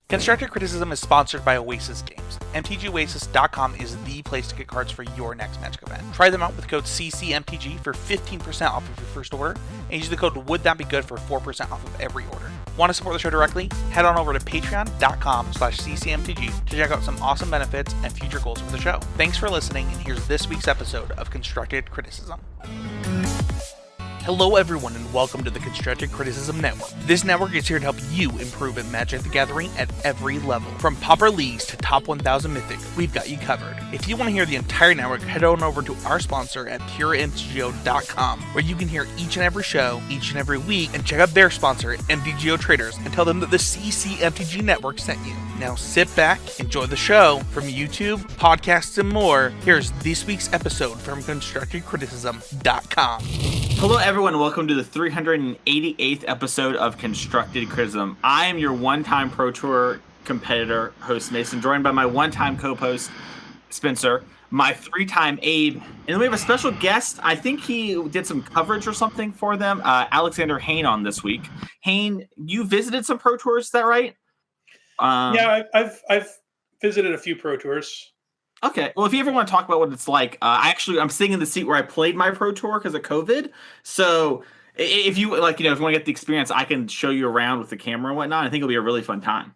Constructive Criticism is sponsored by Oasis Games. MTGOasis.com is the place to get cards for your next Magic event. Try them out with code CCMTG for 15% off of your first order, and use the code WouldThatBeGood for 4% off of every order. Want to support the show directly? Head on over to patreon.com/CCMTG to check out some awesome benefits and future goals for the show. Thanks for listening, and here's this week's episode of Constructed Criticism. Hello everyone and welcome to the Constructed Criticism Network. This network is here to help you improve at Magic the Gathering at every level. From Pauper Leagues to Top 1000 Mythic, we've got you covered. If you want to hear the entire network, head on over to our sponsor at PureMTGO.com, where you can hear each and every show, each and every week, and check out their sponsor, MTGO Traders, and tell them that the CCMTG Network sent you. Now sit back, enjoy the show. From YouTube, podcasts, and more, here's this week's episode from ConstructedCriticism.com. Hello everyone, welcome to the 388th episode of Constructed Criticism. I am your one-time Pro Tour competitor, host Mason, joined by my one-time co-host, Spencer, my three-time Abe, and then we have a special guest. I think he did some coverage or something for them, Alexander Hayne on this week. Hayne, you visited some Pro Tours, is that right? Yeah, I've visited a few Pro Tours. Okay, well, if you ever want to talk about what it's like, I'm sitting in the seat where I played my Pro Tour because of COVID. So if you if you want to get the experience, I can show you around with the camera and whatnot. I think it'll be a really fun time.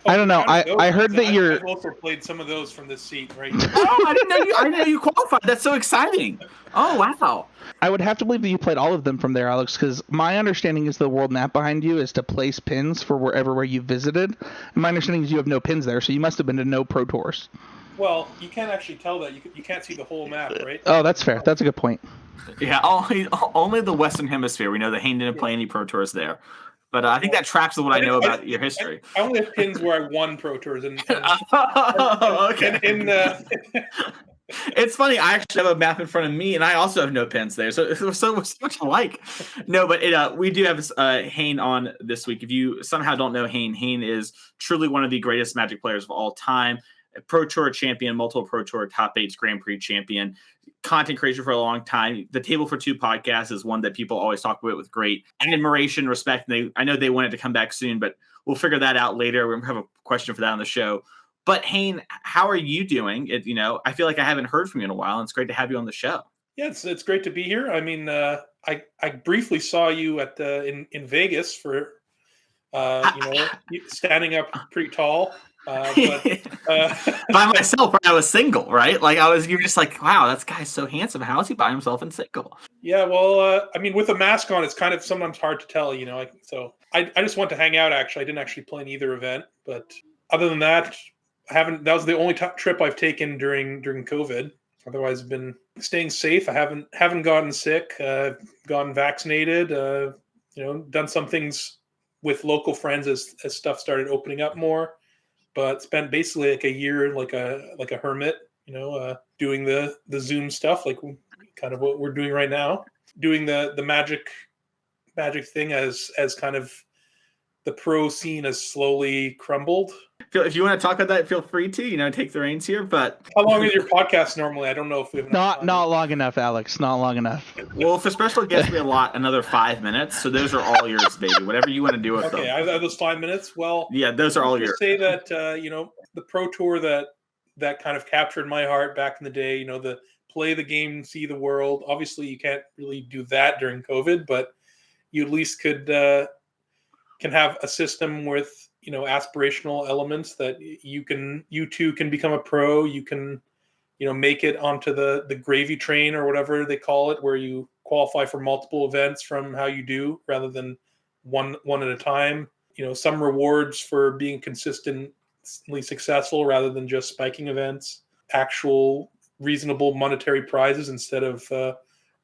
I don't know. I heard that I've also played some of those from this seat, right? Oh, I didn't know you qualified. That's so exciting. Oh, wow. I would have to believe that you played all of them from there, Alex, because my understanding is the world map behind you is to place pins for where you visited. And my understanding is you have no pins there, so you must have been to no Pro Tours. Well, you can't actually tell that. You can't see the whole map, right? Oh, that's fair. That's a good point. Yeah, only the Western Hemisphere. We know that Hayne didn't play any Pro Tours there. But I think that tracks with what I know about your history. I only have pins where I won Pro Tours. Okay. It's funny. I actually have a map in front of me, and I also have no pins there. So we're so much alike. No, but we do have Hayne on this week. If you somehow don't know Hayne, Hayne is truly one of the greatest Magic players of all time. A Pro Tour champion, multiple Pro Tour top 8 Grand Prix champion, content creator for a long time. The Table for Two podcast is one that people always talk about with great admiration, respect. And I know they wanted to come back soon, but we'll figure that out later. We'll have a question for that on the show. But Hayne, how are you doing? I feel like I haven't heard from you in a while, and it's great to have you on the show. Yeah, it's great to be here. I mean, I briefly saw you at in Vegas for standing up pretty tall. By myself, I was single, right? You're just like, wow, that guy's so handsome. How is he by himself and single? Yeah, well, I mean, with a mask on, it's kind of sometimes hard to tell, So I just want to hang out. Actually, I didn't actually play in either event, but other than that, that was the only trip I've taken during COVID. Otherwise, I've been staying safe. I haven't gotten sick. Gotten vaccinated. Done some things with local friends as stuff started opening up more. But spent basically like a year like a hermit, doing the Zoom stuff, like kind of what we're doing right now, doing the magic thing as kind of the pro scene has slowly crumbled. If you want to talk about that, feel free to, take the reins here. But how long is your podcast normally? I don't know if we have not long enough, Alex. Not long enough. Well, for special guests, we allot another 5 minutes, so those are all yours, baby. Whatever you want to do with them. Okay, I have those 5 minutes. Well, yeah, those are all yours. Say that the Pro Tour that kind of captured my heart back in the day. The play the game, see the world. Obviously, you can't really do that during COVID, but you at least can have a system with aspirational elements that you too can become a pro. You can make it onto the gravy train or whatever they call it, where you qualify for multiple events from how you do rather than one at a time. Some rewards for being consistently successful rather than just spiking events, actual reasonable monetary prizes instead of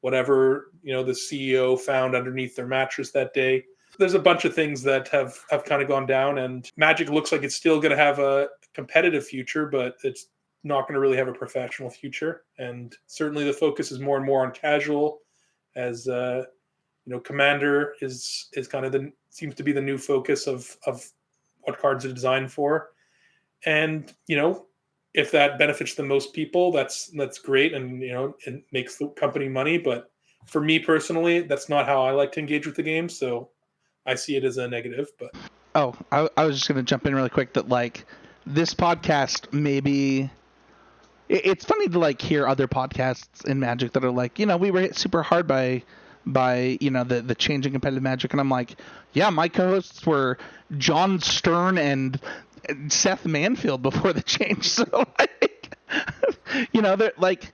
whatever the CEO found underneath their mattress that day. There's a bunch of things that have kind of gone down, and Magic looks like it's still going to have a competitive future, but it's not going to really have a professional future. And certainly the focus is more and more on casual, as Commander is kind of seems to be the new focus of what cards are designed for. And if that benefits the most people, that's great, and it makes the company money. But for me personally, that's not how I like to engage with the game. So I see it as a negative, but Oh, I was just going to jump in really quick that, like, this podcast maybe... It's funny to, like, hear other podcasts in Magic that are like, we were hit super hard by the changing competitive Magic. And I'm like, yeah, my co-hosts were John Stern and Seth Manfield before the change. So, like, they're like...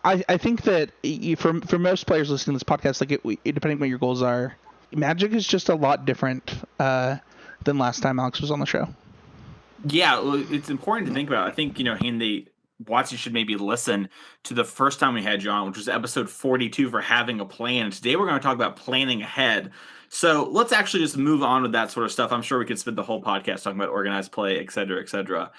I think that for most players listening to this podcast, like depending on what your goals are, Magic is just a lot different than last time Alex was on the show. Yeah, well, it's important to think about. I think, Hayne, Watson should maybe listen to the first time we had you on, which was episode 42 for having a plan. Today we're going to talk about planning ahead. So let's actually just move on with that sort of stuff. I'm sure we could spend the whole podcast talking about organized play, et cetera, et cetera.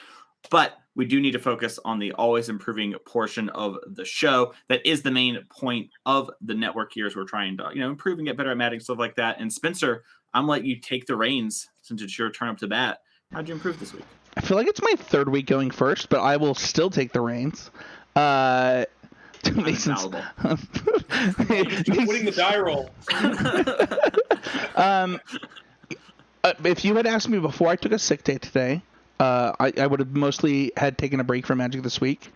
But we do need to focus on the always improving portion of the show. That is the main point of the network here, as we're trying to, improve and get better at Magic, stuff like that. And Spencer, I'm going to let you take the reins since it's your turn up to bat. How'd you improve this week? I feel like it's my third week going first, but I will still take the reins. Mason's winning the die roll. If you had asked me before I took a sick day today, I would have mostly had taken a break from Magic this week.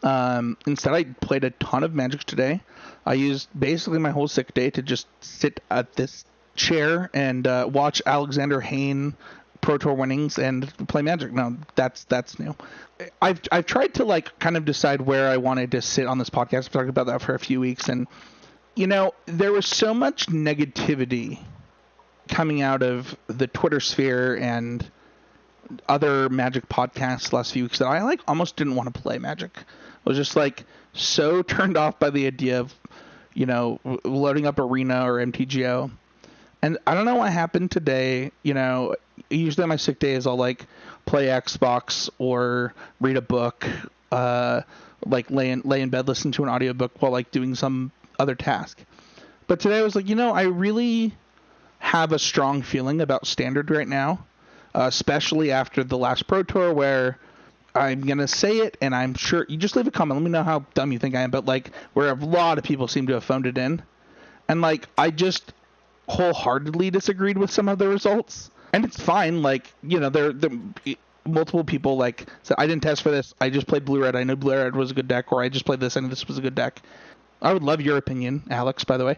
Instead, I played a ton of Magic today. I used basically my whole sick day to just sit at this chair and watch Alexander Hayne Pro Tour winnings and play Magic. No, that's new. I've tried to, like, kind of decide where I wanted to sit on this podcast. I've talked about that for a few weeks, and there was so much negativity coming out of the Twitter sphere and other Magic podcasts last few weeks that I, like, almost didn't want to play Magic. I was just, like, so turned off by the idea of loading up Arena or MTGO. And I don't know what happened today. Usually on my sick days I'll, like, play Xbox or read a book, like lay in bed, listen to an audiobook while, like, doing some other task. But today I was like, I really have a strong feeling about Standard right now, especially after the last Pro Tour, where I'm going to say it, and I'm sure you just leave a comment. Let me know how dumb you think I am, but, like, where a lot of people seem to have phoned it in. And, like, I just wholeheartedly disagreed with some of the results. And it's fine. Like, there multiple people, like, said, I didn't test for this. I just played Blue Red. I know Blue Red was a good deck, or I just played this and this was a good deck. I would love your opinion, Alex, by the way.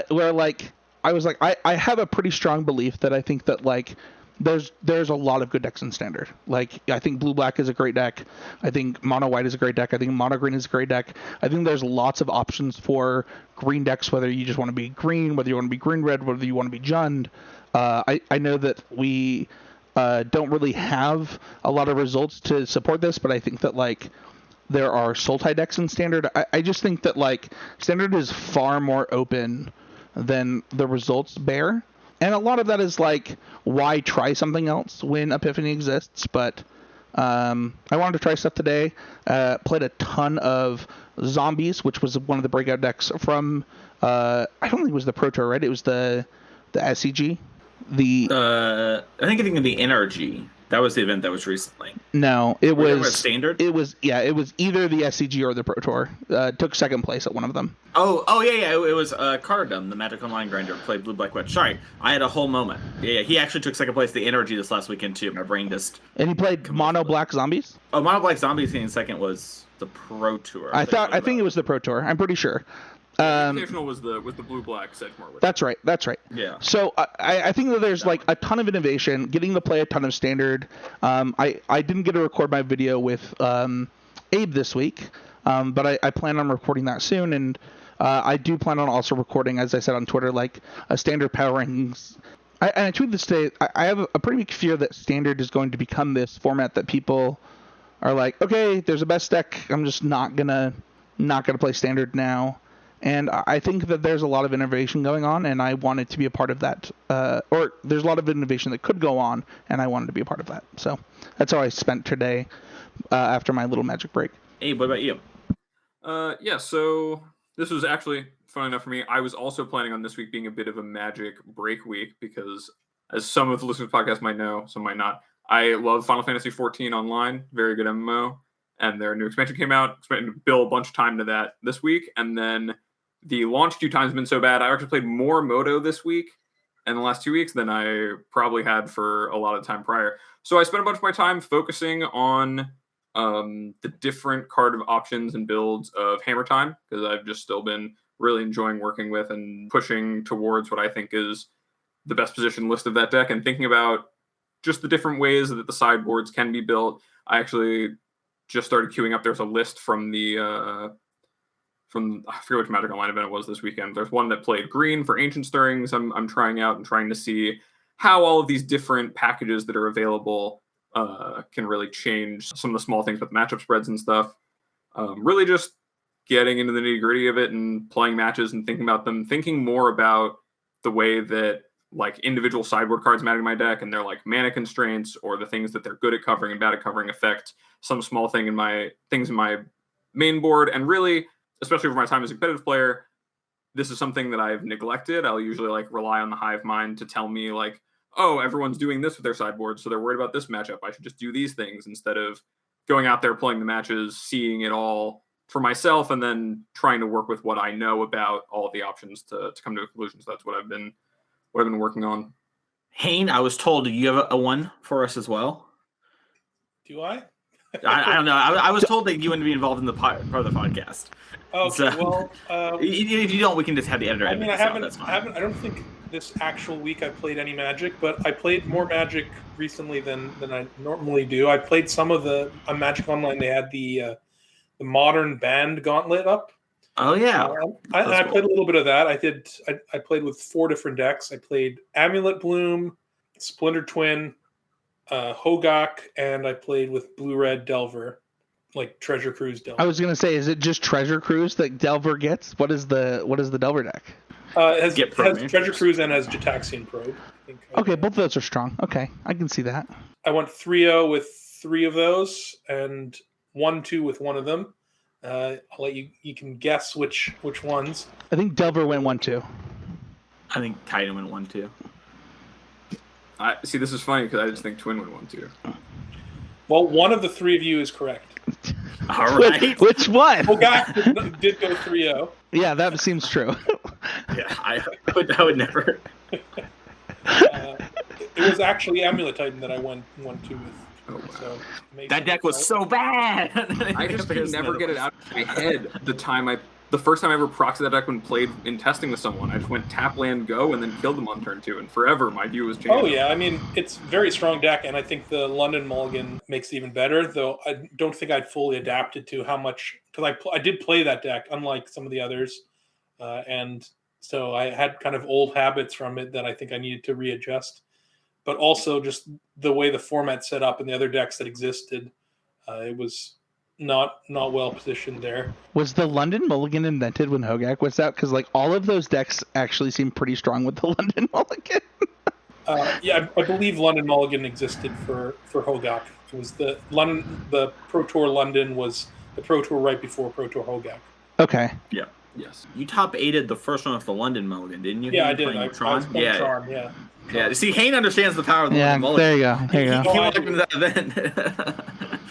Where, like, I was like, I have a pretty strong belief that I think that, like, there's a lot of good decks in Standard. Like, I think Blue Black is a great deck. I think Mono White is a great deck. I think Mono Green is a great deck. I think there's lots of options for green decks, whether you just want to be green, whether you want to be green red, whether you want to be Jund. I know that we don't really have a lot of results to support this, but I think that, like, there are Sultai decks in Standard. I just think that, like, Standard is far more open than the results bear. And a lot of that is, like, why try something else when Epiphany exists? But I wanted to try stuff today. Played a ton of Zombies, which was one of the breakout decks from, I don't think it was the Pro Tour, right? It was the SCG. I think of the NRG. That was the event that was recently. No, it was Standard. It was either the SCG or the Pro Tour. Took second place at one of them. Oh yeah. It was Cardum, the Magic Online grinder, played Blue Black Red. Sorry, I had a whole moment. Yeah, he actually took second place at the NRG this last weekend too. My brain just. And he played Mono Black Zombies. Oh, Mono Black Zombies getting second was the Pro Tour. I think it was the Pro Tour. I'm pretty sure. Invitational was the Blue Black Sedgmore. That's right. Yeah. So I think that there's, like, a ton of innovation, getting to play a ton of Standard. I didn't get to record my video with Abe this week, but I plan on recording that soon, and I do plan on also recording, as I said on Twitter, like, a Standard power rankings. I tweeted this today. I have a pretty big fear that Standard is going to become this format that people are like, okay, there's a best deck. I'm just not gonna play Standard now. And I think that there's a lot of innovation going on, and I wanted to be a part of that. Or there's a lot of innovation that could go on, and I wanted to be a part of that. So that's how I spent today after my little Magic break. Hey, what about you? Yeah, so this was actually fun enough for me. I was also planning on this week being a bit of a Magic break week because, as some of the listeners to the podcast might know, some might not, I love Final Fantasy XIV Online, very good MMO, and their new expansion came out. Spent Bill a bunch of time to that this week, and then the launch queue time's been so bad. I actually played more Moto this week in the last 2 weeks than I probably had for a lot of time prior. So I spent a bunch of my time focusing on the different card of options and builds of Hammer Time, because I've just still been really enjoying working with and pushing towards what I think is the best position list of that deck, and thinking about just the different ways that the sideboards can be built. I actually just started queuing up. There's a list from the I forget which Magic Online event it was this weekend. There's one that played green for Ancient Stirrings. I'm trying out and trying to see how all of these different packages that are available can really change some of the small things with matchup spreads and stuff. Really just getting into the nitty gritty of it and playing matches and thinking about them, thinking more about the way that like individual sideboard cards matter in my deck, and they're like mana constraints or the things that they're good at covering and bad at covering affect some small thing in my main board. And really, especially for my time as a competitive player, this is something that I've neglected. I'll usually like rely on the hive mind to tell me like, oh, everyone's doing this with their sideboard, so they're worried about this matchup. I should just do these things instead of going out there, playing the matches, seeing it all for myself, and then trying to work with what I know about all of the options to come to a conclusion. So that's what I've been working on. Hayne, I was told you have a one for us as well. Do I? I don't know. I was told that you want to be involved in the part of the podcast. Okay, So, well, if you don't, we can just have the editor. I mean, edit this out. That's fine. I don't think this actual week I played any Magic, but I played more Magic recently than I normally do. I played some of on Magic Online. They had the Modern Band Gauntlet up. Oh yeah, I played a little bit of that. I played with 4 different decks. I played Amulet Bloom, Splinter Twin, Hogak, and I played with Blue Red Delver, like Treasure Cruise Delver. I was gonna say, is it just Treasure Cruise that Delver gets? What is the Delver deck? It has Treasure Cruise and has Jataxian Probe. I think. Okay, both of those are strong. Okay, I can see that. I went 3-0 with 3 of those and 1-2 with one of them. I'll let you can guess which ones. I think Delver went 1-2. I think Titan went 1-2. I see. This is funny because I just think Twin went 1-2. Well, one of the 3 of you is correct. All right. Which one? Hogak did go 3-0. Yeah, that seems true. Yeah, I would never. It was actually Amulet Titan that I went 1-2 with. Oh, wow. So That deck was so bad. I just could never get it out of my head. The first time I ever proxied that deck when played in testing with someone, I just went tap land go and then killed them on turn 2, and forever my view was changed. Oh yeah, I mean it's a very strong deck, and I think the London Mulligan makes it even better. Though I don't think I'd fully adapted to how much, because I did play that deck unlike some of the others, and so I had kind of old habits from it that I think I needed to readjust. But also just the way the format's set up and the other decks that existed, it was not well positioned there. Was the London Mulligan invented when Hogak was out? Because like all of those decks actually seem pretty strong with the London Mulligan. Yeah, I believe London Mulligan existed for Hogak. It was the Pro Tour London was the Pro Tour right before Pro Tour Hogak. Okay. Yeah. Yes. You top 8'd the first one with the London Mulligan, didn't you? Yeah, I did. I Tron? was playing Tron, yeah. Yeah. See, Hayne understands the power of the Yeah, London Mulligan. there you go. There you go. He walked into that event.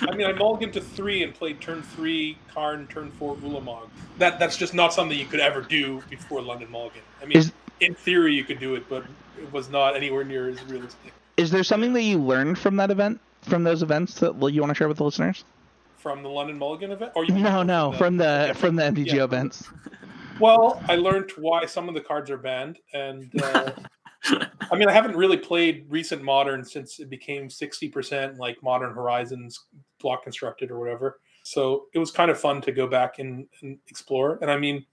I mean, I mulliganed to 3 and played turn 3 Karn, turn 4 Ulamog. That's just not something you could ever do before London Mulligan. I mean, in theory you could do it, but it was not anywhere near as realistic. Is there something that you learned from that event, from those events, that you want to share with the listeners? From the London Mulligan event? Or No, from the MTGO events. Well, I learned why some of the cards are banned, and I mean, I haven't really played recent Modern since it became 60% like Modern Horizons block constructed or whatever. So it was kind of fun to go back and explore. And I mean,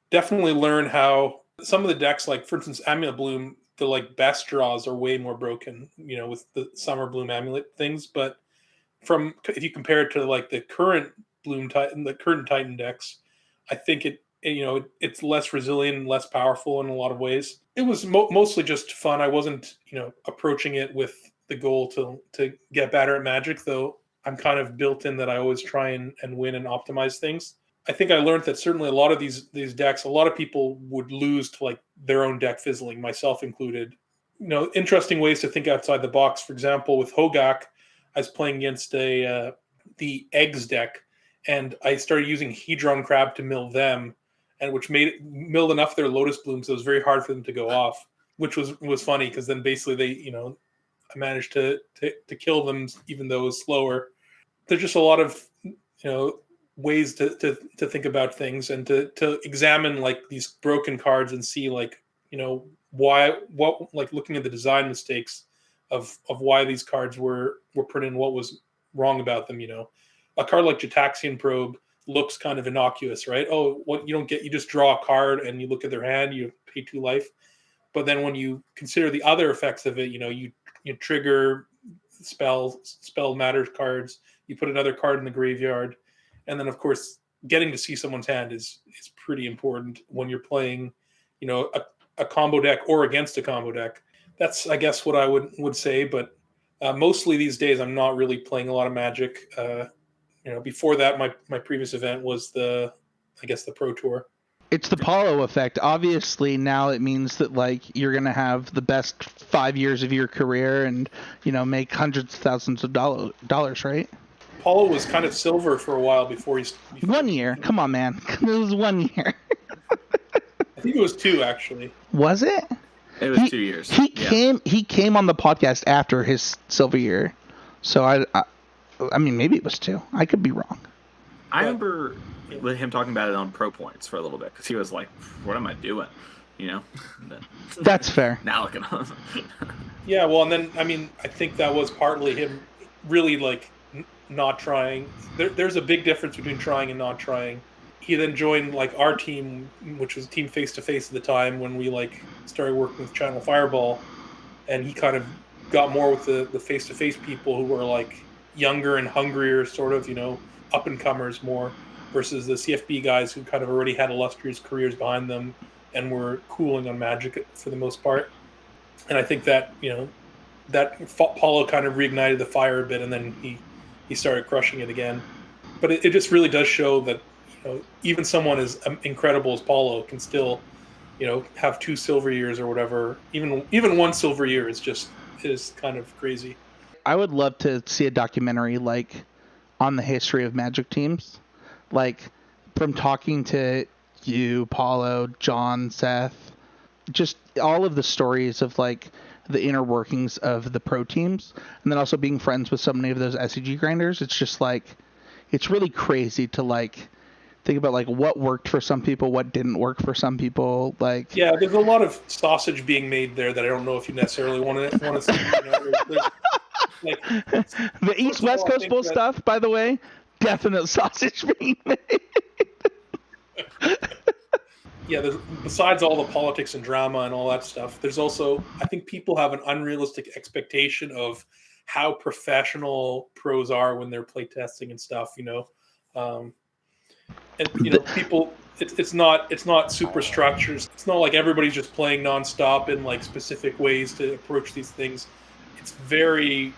definitely learn how some of the decks, like for instance, Amulet Bloom, the like best draws are way more broken, with the Summer Bloom Amulet things. But if you compare it to like the current Bloom Titan, the current Titan decks, I think it's less resilient and less powerful in a lot of ways. It was mostly just fun. I wasn't, approaching it with the goal to get better at Magic, though I'm kind of built in that I always try and win and optimize things. I think I learned that certainly a lot of these decks, a lot of people would lose to like their own deck fizzling, myself included. Interesting ways to think outside the box. For example, with Hogak, I was playing against the Eggs deck, and I started using Hedron Crab to mill them, and which milled enough of their Lotus Blooms, so it was very hard for them to go off. which was funny because then basically they, I managed to kill them even though it was slower. There's just a lot of, ways to think about things and to examine like these broken cards and see like, looking at the design mistakes of why these cards were printed and what was wrong about them. A card like Gitaxian Probe looks kind of innocuous, right? Oh, what you just draw a card and you look at their hand, you pay 2 life. But then when you consider the other effects of it, you trigger spell matters cards, you put another card in the graveyard, and then of course getting to see someone's hand is pretty important when you're playing, a combo deck or against a combo deck. That's, I guess, what I would say. But mostly these days, I'm not really playing a lot of Magic. Before that, my previous event was the Pro Tour. It's the Paulo effect. Obviously, now it means that like you're gonna have the best 5 years of your career and make hundreds of thousands of dollars, right? Paulo was kind of silver for a while before 1 year. Come on, man. It was 1 year. I think it was 2 actually. Was it? It was 2 years. He came on the podcast after his silver year, so I mean maybe it was 2. I could be wrong. I remember with him talking about it on Pro Points for a little bit because he was like, "What am I doing?" That's fair. Now look at him. Yeah, well, and then I think that was partly him really like not trying. There's a big difference between trying and not trying. He then joined like our team, which was Team Face to Face at the time when we like started working with Channel Fireball, and he kind of got more with the face to face people who were like younger and hungrier, sort of up and comers more, versus the CFB guys who kind of already had illustrious careers behind them and were cooling on Magic for the most part. And I think that that Paulo kind of reignited the fire a bit, and then he started crushing it again. But it just really does show that even someone as incredible as Paulo can still have 2 silver years or whatever. Even 1 silver year is kind of crazy. I would love to see a documentary like on the history of Magic teams, like from talking to you, Paulo, John, Seth, just all of the stories of like the inner workings of the pro teams, and then also being friends with so many of those SCG grinders. It's just like, it's really crazy to like think about like what worked for some people, what didn't work for some people. Like, yeah, there's a lot of sausage being made there that I don't know if you necessarily want to see. Like, the East West Coast Bull stuff, by the way, definite sausage being made. Yeah, besides all the politics and drama and all that stuff, there's also, I think people have an unrealistic expectation of how professional pros are when they're playtesting and stuff, people, it's not super structured. It's not like everybody's just playing nonstop in like specific ways to approach these things. It's very,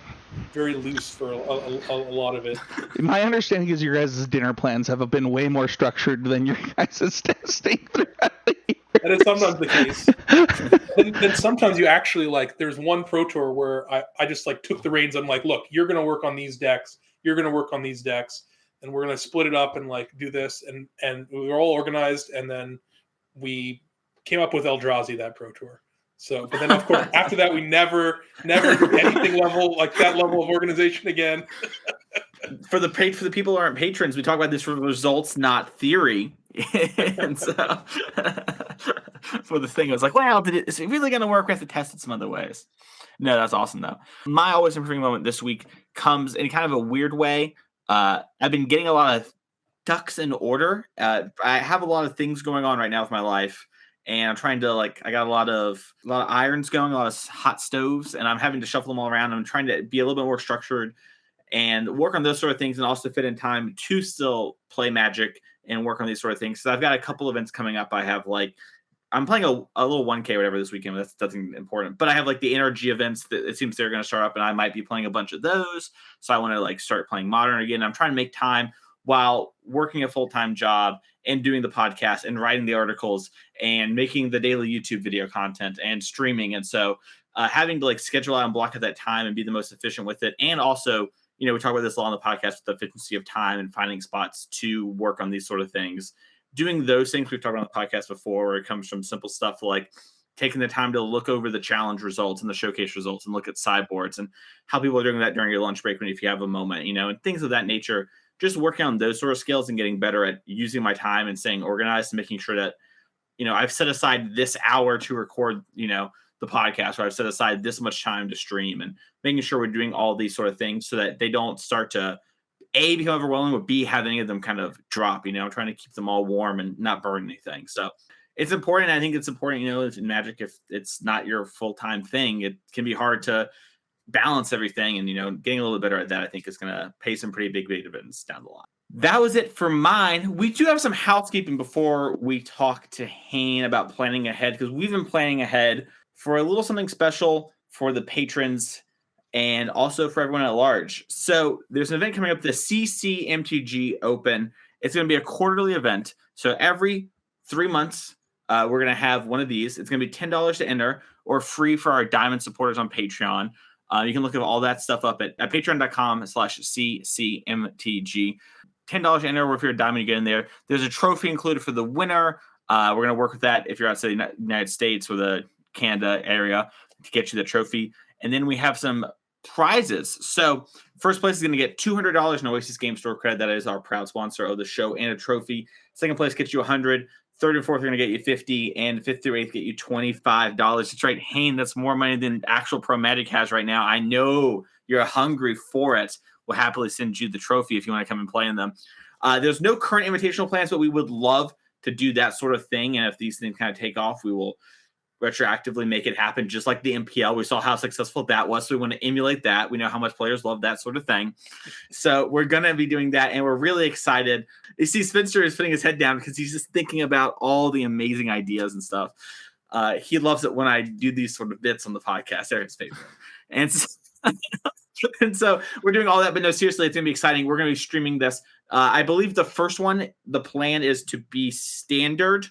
very loose for a lot of it. My understanding is your guys' dinner plans have been way more structured than your guys' testing throughout the year. That is sometimes the case. then sometimes you actually like, there's one Pro Tour where I just like took the reins. I'm like, look, you're going to work on these decks. You're going to work on these decks. And we're going to split it up and like do this. And we were all organized. And then we came up with Eldrazi that Pro Tour. So, but then of course, after that, we never did anything like that level of organization again. For the people who aren't patrons, we talk about this for results, not theory. And so for the thing, it was like, well, is it really going to work? We have to test it some other ways. No, that's awesome though. My always improving moment this week comes in kind of a weird way. I've been getting a lot of ducks in order. I have a lot of things going on right now with my life. And I'm trying to I got a lot of irons going, a lot of hot stoves, and I'm having to shuffle them all around. I'm trying to be a little bit more structured and work on those sort of things, and also fit in time to still play Magic and work on these sort of things. So I've got a couple events coming up. I have I'm playing a little 1K or whatever this weekend. But that's nothing important. But I have the energy events that it seems they're going to start up, and I might be playing a bunch of those. So I want to start playing Modern again. I'm trying to make time while working a full-time job and doing the podcast and writing the articles and making the daily YouTube video content and streaming. And so having to schedule out and block at that time and be the most efficient with it. And also, we talk about this a lot on the podcast with the efficiency of time and finding spots to work on these sort of things. Doing those things we've talked about on the podcast before, where it comes from simple stuff like taking the time to look over the challenge results and the showcase results and look at sideboards and how people are doing that during your lunch break if you have a moment, and things of that nature. Just working on those sort of skills and getting better at using my time and staying organized and making sure that, I've set aside this hour to record, the podcast, or I've set aside this much time to stream, and making sure we're doing all these sort of things so that they don't start to A, become overwhelming, or B, have any of them kind of drop, trying to keep them all warm and not burn anything. So it's important. I think it's important, in Magic, if it's not your full-time thing, it can be hard to balance everything, and getting a little bit better at that, I think, is going to pay some pretty big dividends down the line. That was it for mine. We do have some housekeeping before we talk to Hayne about planning ahead, because we've been planning ahead for a little something special for the patrons and also for everyone at large. So there's an event coming up, the CCMTG Open. It's going to be a quarterly event. So every 3 months, we're going to have one of these. It's going to be $10 to enter, or free for our Diamond supporters on Patreon. You can look at all that stuff up at patreon.com/CCMTG. $10 to enter, or if you're a Diamond, you get in there. There's a trophy included for the winner. We're going to work with that if you're outside the United States or the Canada area to get you the trophy. And then we have some prizes. So first place is going to get $200 in Oasis Game Store credit. That is our proud sponsor of the show, and a trophy. Second place gets you $100. Third and fourth are going to get you $50, and fifth through eighth get you $25. That's right, Hayne. That's more money than actual Pro Magic has right now. I know you're hungry for it. We'll happily send you the trophy if you want to come and play in them. There's no current invitational plans, but we would love to do that sort of thing. And if these things kind of take off, we will retroactively make it happen, just like the MPL. We saw how successful that was, so we want to emulate that. We know how much players love that sort of thing. So we're going to be doing that, and we're really excited. You see Spencer is putting his head down because he's just thinking about all the amazing ideas and stuff. He loves it when I do these sort of bits on the podcast. They're his favorite. And so we're doing all that, but no, seriously, it's going to be exciting. We're going to be streaming this. I believe the first one, the plan is to be standard,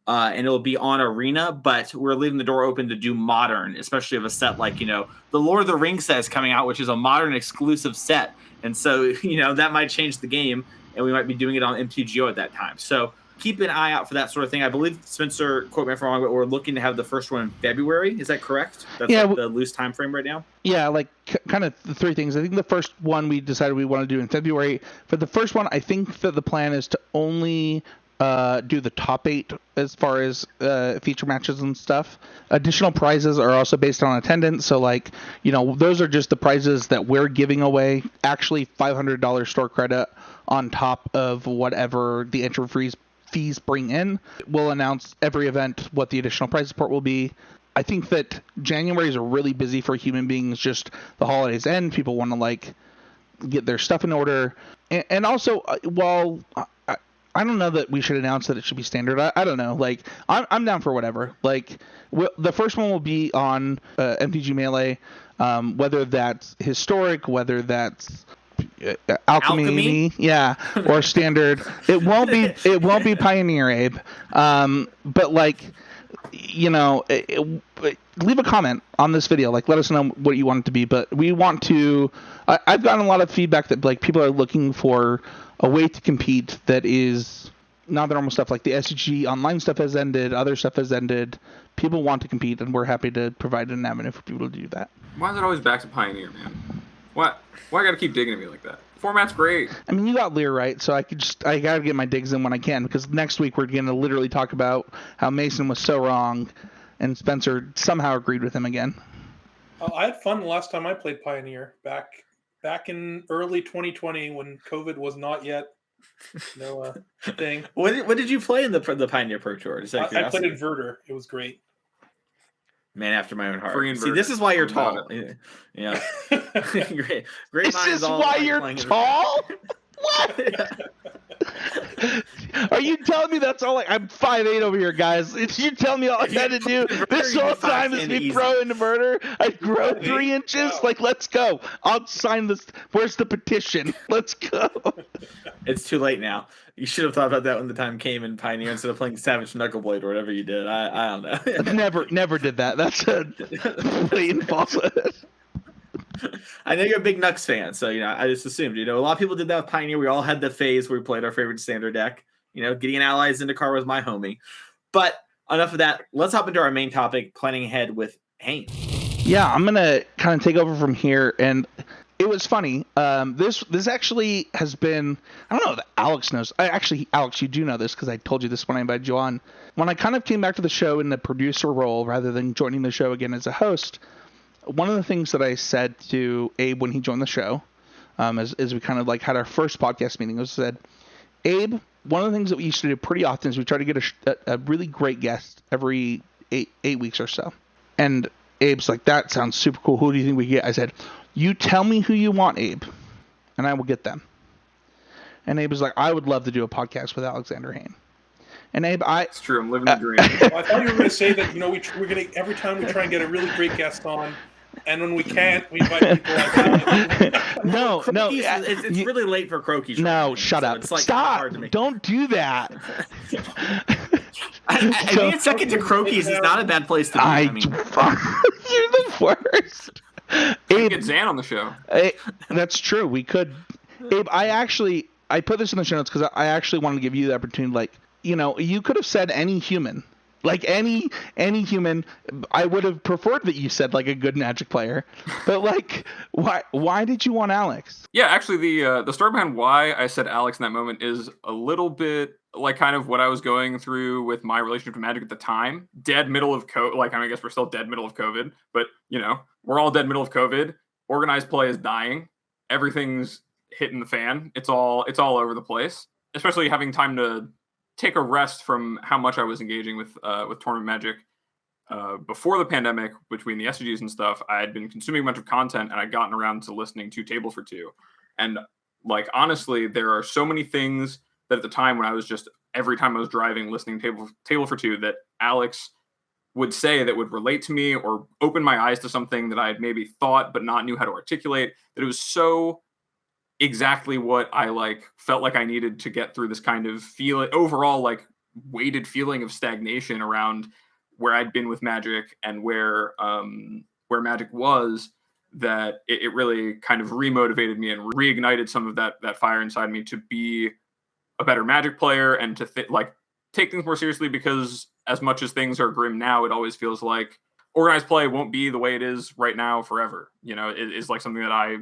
and it'll be on Arena, but we're leaving the door open to do modern, especially of a set like, the Lord of the Rings set is coming out, which is a modern exclusive set. And so, that might change the game, and we might be doing it on MTGO at that time. So keep an eye out for that sort of thing. I believe, Spencer, quote me if I'm wrong, but we're looking to have the first one in February. Is that correct? That's the loose time frame right now? Yeah, kind of the three things. I think the first one we decided we want to do in February. For the first one, I think that the plan is to only do the top 8 as far as feature matches and stuff. Additional prizes are also based on attendance, so those are just the prizes that we're giving away. Actually, $500 store credit on top of whatever the entry fees bring in. We'll announce every event what the additional prize support will be. I think that January is really busy for human beings. Just the holidays end, people want to get their stuff in order, and also while I don't know that we should announce that it should be standard. I don't know. I'm down for whatever. The first one will be on MTG Melee, whether that's historic, whether that's alchemy, yeah, or standard. It won't be Pioneer, Abe. But leave a comment on this video. Let us know what you want it to be. But we want to. I've gotten a lot of feedback that people are looking for a way to compete that is not the normal stuff. The SCG online stuff has ended, other stuff has ended. People want to compete, and we're happy to provide an avenue for people to do that. Why is it always back to Pioneer, man? What? Why I gotta keep digging at me like that? Format's great. I mean, you got Lear right, so I gotta get my digs in when I can, because next week we're gonna literally talk about how Mason was so wrong, and Spencer somehow agreed with him again. I had fun the last time I played Pioneer back in early 2020 when COVID was not yet thing. What did you play in the Pioneer Pro Tour? I played Inverter. It was great. Man after my own heart. See, this is why you're tall. Yeah. Great. This is why you're tall? What? Are you telling me that's all? I'm 5'8" over here, guys. Did you tell me all I had to do this whole time is be pro Inverter? I grow 3 inches. Let's go. I'll sign this. Where's the petition? Let's go. It's too late now. You should have thought about that when the time came in Pioneer instead of playing Savage Knuckleblade or whatever you did. I don't know. Never did that. That's a blatant falsehood. I know you're a big Nux fan, so I just assumed. A lot of people did that with Pioneer. We all had the phase where we played our favorite standard deck. Gideon Allies Zendikar was my homie. But enough of that. Let's hop into our main topic, planning ahead with Hayne. Yeah, I'm gonna kind of take over from here, and it was funny. This actually has been, I don't know if Alex knows. Alex, you do know this because I told you this when I invited you on. When I kind of came back to the show in the producer role rather than joining the show again as a host, one of the things that I said to Abe when he joined the show, as we kind of like had our first podcast meeting, was said, Abe, one of the things that we used to do pretty often is we try to get a really great guest every eight weeks or so. And Abe's like, that sounds super cool. Who do you think we get? I said, you tell me who you want, Abe, and I will get them. And Abe was like, I would love to do a podcast with Alexander Hayne. And Abe, It's true. I'm living the dream. Well, I thought you were going to say that, we're going to, every time we try and get a really great guest on, and when we can't, we invite people like No. It's really late for Croakies. No, shut up. It's like Stop. hard to make. Don't do that. I think it's second to Croakies is not a bad place to be. I mean, you're the worst. Abe, get Zan on the show. That's true. We could. Abe, I put this in the show notes because I actually wanted to give you the opportunity. Like, you could have said any human. Like any human, I would have preferred that you said like a good Magic player, but like, why did you want Alex? Yeah, actually, the story behind why I said Alex in that moment is a little bit like kind of what I was going through with my relationship to Magic at the time. Dead middle of COVID. Like, I guess we're still dead middle of COVID, but we're all dead middle of COVID. Organized play is dying. Everything's hitting the fan. It's all over the place. Especially having time to take a rest from how much I was engaging with tournament Magic before the pandemic. Between the SCGs and stuff, I had been consuming a bunch of content, and I'd gotten around to listening to Table for Two. And like, honestly, there are so many things that at the time when I was just every time I was driving listening to Table for Two that Alex would say that would relate to me or open my eyes to something that I had maybe thought but not knew how to articulate, that it was so exactly what I felt like I needed to get through this kind of overall weighted feeling of stagnation around where I'd been with Magic and where Magic was, that it really kind of remotivated me and reignited some of that fire inside me to be a better Magic player and to take things more seriously, because as much as things are grim now, it always feels like organized play won't be the way it is right now forever. It is like something that I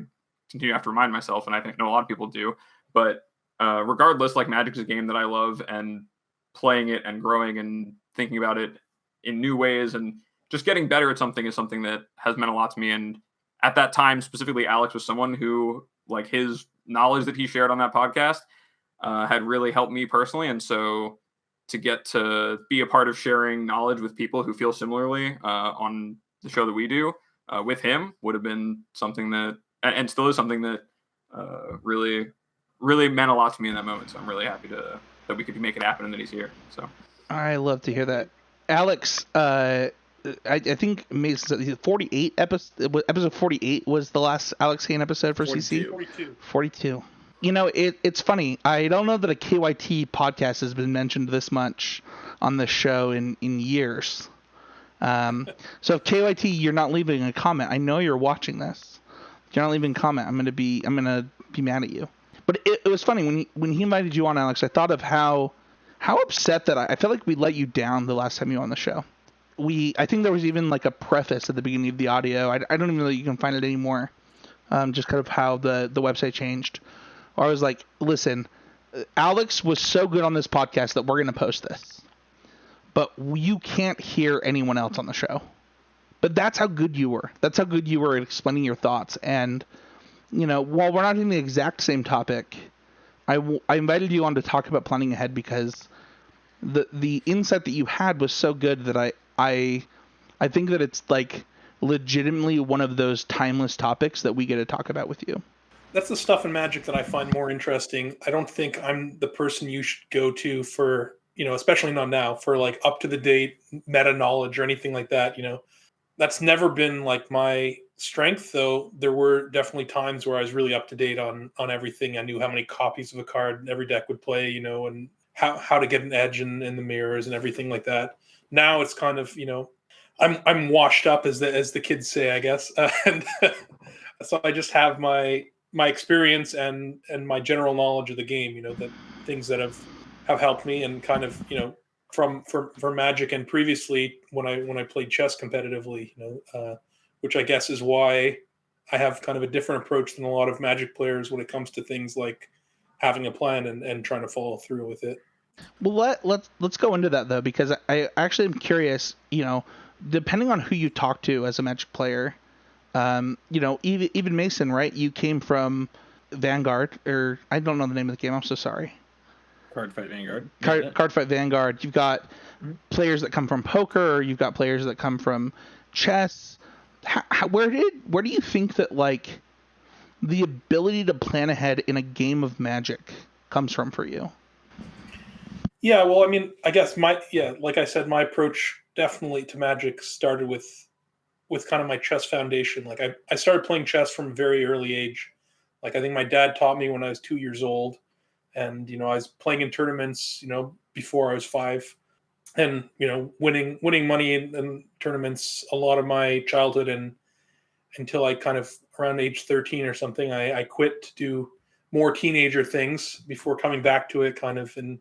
continue to have to remind myself, and I think a lot of people do. But regardless, Magic is a game that I love, and playing it and growing and thinking about it in new ways and just getting better at something is something that has meant a lot to me. And at that time, specifically, Alex was someone who, his knowledge that he shared on that podcast had really helped me personally. And so to get to be a part of sharing knowledge with people who feel similarly on the show that we do with him would have been something that, and still is something that really, really meant a lot to me in that moment. So I'm really happy that we could make it happen and that he's here. So I love to hear that. Alex, I think 48 episode 48 was the last Alex Hayne episode for 42. CC. 42. It's funny. I don't know that a KYT podcast has been mentioned this much on the show in years. So if KYT, you're not leaving a comment, I know you're watching this. If you're not leaving a comment, I'm gonna be mad at you. But it was funny when he invited you on, Alex. I thought of how upset that I felt like we let you down the last time you were on the show. I think there was even a preface at the beginning of the audio. I don't even know that you can find it anymore. Just kind of how the website changed. Or I was like, listen, Alex was so good on this podcast that we're going to post this. But you can't hear anyone else on the show. But that's how good you were. That's how good you were at explaining your thoughts. And, while we're not in the exact same topic, I invited you on to talk about planning ahead because the insight that you had was so good that I think that it's legitimately one of those timeless topics that we get to talk about with you. That's the stuff in Magic that I find more interesting. I don't think I'm the person you should go to for, especially not now, for up to the date meta knowledge or anything like that. That's never been my strength, though. There were definitely times where I was really up to date on everything. I knew how many copies of a card every deck would play, and how to get an edge in the mirrors and everything like that. Now it's kind of, I'm washed up, as the kids say, I guess. And so I just have my experience and my general knowledge of the game, the things that have helped me and kind of, for Magic, and previously when I played chess competitively, which I guess is why I have kind of a different approach than a lot of Magic players when it comes to things like having a plan and trying to follow through with it. Well, let's go into that though, because I actually am curious. Depending on who you talk to as a Magic player, even Mason, right? You came from Vanguard, or I don't know the name of the game. I'm so sorry. Cardfight Vanguard. Cardfight Vanguard. You've got players that come from poker, or you've got players that come from chess. Where do you think that like the ability to plan ahead in a game of Magic comes from for you? Yeah, well, I mean, I guess like I said, my approach definitely to Magic started with kind of my chess foundation. Like I started playing chess from a very early age. Like I think my dad taught me when I was 2 years old. And, I was playing in tournaments, before I was 5 and, winning money in tournaments a lot of my childhood. And until I kind of around age 13 or something, I quit to do more teenager things before coming back to it kind of in,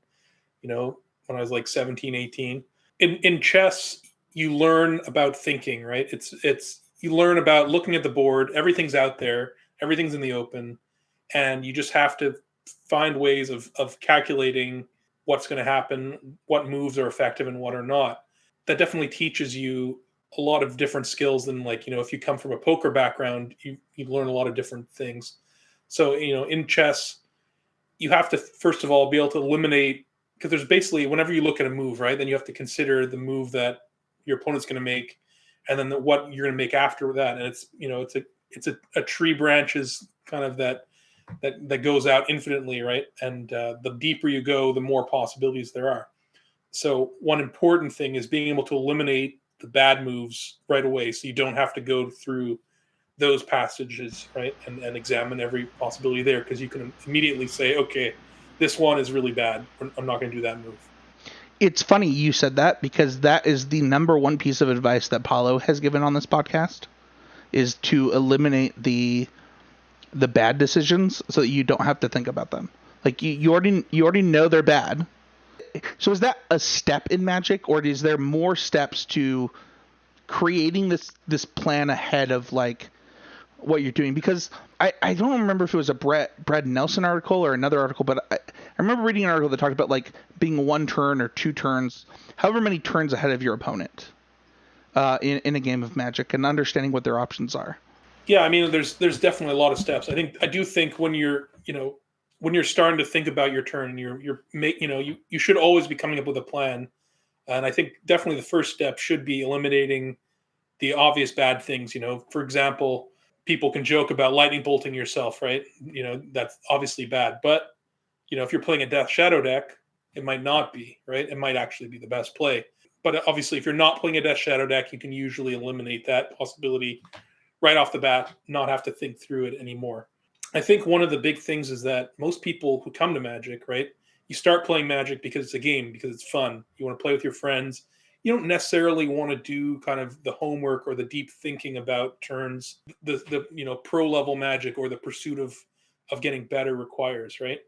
when I was like 17, 18. In chess, you learn about thinking, right? You learn about looking at the board. Everything's out there. Everything's in the open. And you just have to find ways of calculating what's going to happen, what moves are effective and what are not. That definitely teaches you a lot of different skills than like, if you come from a poker background, you learn a lot of different things. So, in chess, you have to, first of all, be able to eliminate, because there's basically, whenever you look at a move, right, then you have to consider the move that your opponent's going to make and then what you're going to make after that. And it's a tree branches kind of that goes out infinitely, right? And the deeper you go, the more possibilities there are. So one important thing is being able to eliminate the bad moves right away, so you don't have to go through those passages, right? And examine every possibility there, because you can immediately say, okay, this one is really bad. I'm not going to do that move. It's funny you said that, because that is the number one piece of advice that Paulo has given on this podcast, is to eliminate the bad decisions so that you don't have to think about them. Like you already know they're bad. So is that a step in Magic, or is there more steps to creating this plan ahead of like what you're doing? Because I don't remember if it was a Brad Nelson article or another article, but I remember reading an article that talked about like being 1 turn or 2 turns, however many turns ahead of your opponent in a game of Magic, and understanding what their options are. Yeah, I mean, there's definitely a lot of steps. I do think when you're starting to think about your turn, you should always be coming up with a plan. And I think definitely the first step should be eliminating the obvious bad things. For example, people can joke about lightning bolting yourself, right? That's obviously bad. But if you're playing a Death Shadow deck, it might not be, right? It might actually be the best play. But obviously, if you're not playing a Death Shadow deck, you can usually eliminate that possibility right off the bat, not have to think through it anymore. I think one of the big things is that most people who come to Magic, right, you start playing Magic because it's a game, because it's fun. You want to play with your friends. You don't necessarily want to do kind of the homework or the deep thinking about turns, the pro level Magic or the pursuit of getting better requires, right?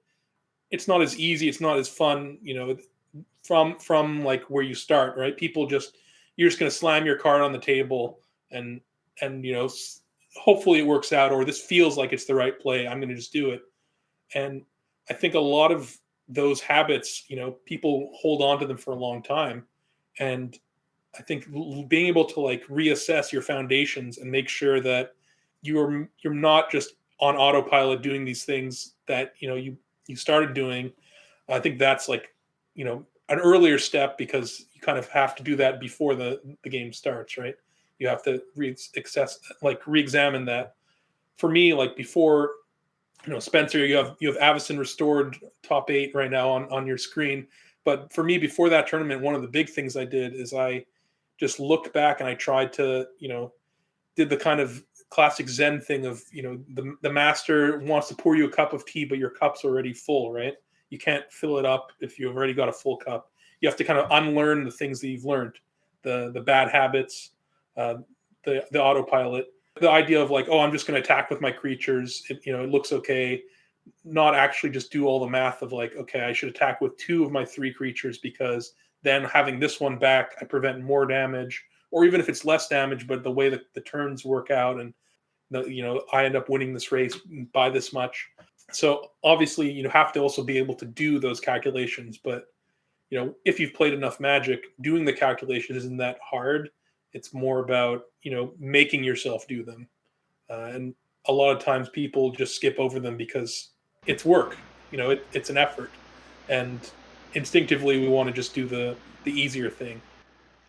It's not as easy. It's not as fun, from like where you start, right? You're just going to slam your card on the table and hopefully it works out, or this feels like it's the right play, I'm going to just do it. And I think a lot of those habits, people hold on to them for a long time. And I think being able to like reassess your foundations and make sure that you're not just on autopilot doing these things that you started doing, I think that's like an earlier step, because you kind of have to do that before the game starts, right? You have to re-examine that. For me, like before, Spencer, you have Avacyn restored top 8 right now on your screen. But for me, before that tournament, one of the big things I did is I just looked back and I tried to, did the kind of classic Zen thing of, the master wants to pour you a cup of tea, but your cup's already full, right? You can't fill it up if you've already got a full cup. You have to kind of unlearn the things that you've learned, the bad habits, the autopilot, the idea of like, oh, I'm just going to attack with my creatures. It looks okay. Not actually just do all the math of like, okay, I should attack with 2 of my 3 creatures because then having this one back, I prevent more damage, or even if it's less damage, but the way that the turns work out, and I end up winning this race by this much. So obviously, you have to also be able to do those calculations. But if you've played enough Magic, doing the calculations isn't that hard. It's more about making yourself do them, and a lot of times people just skip over them because it's work. It's an effort, and instinctively we want to just do the easier thing.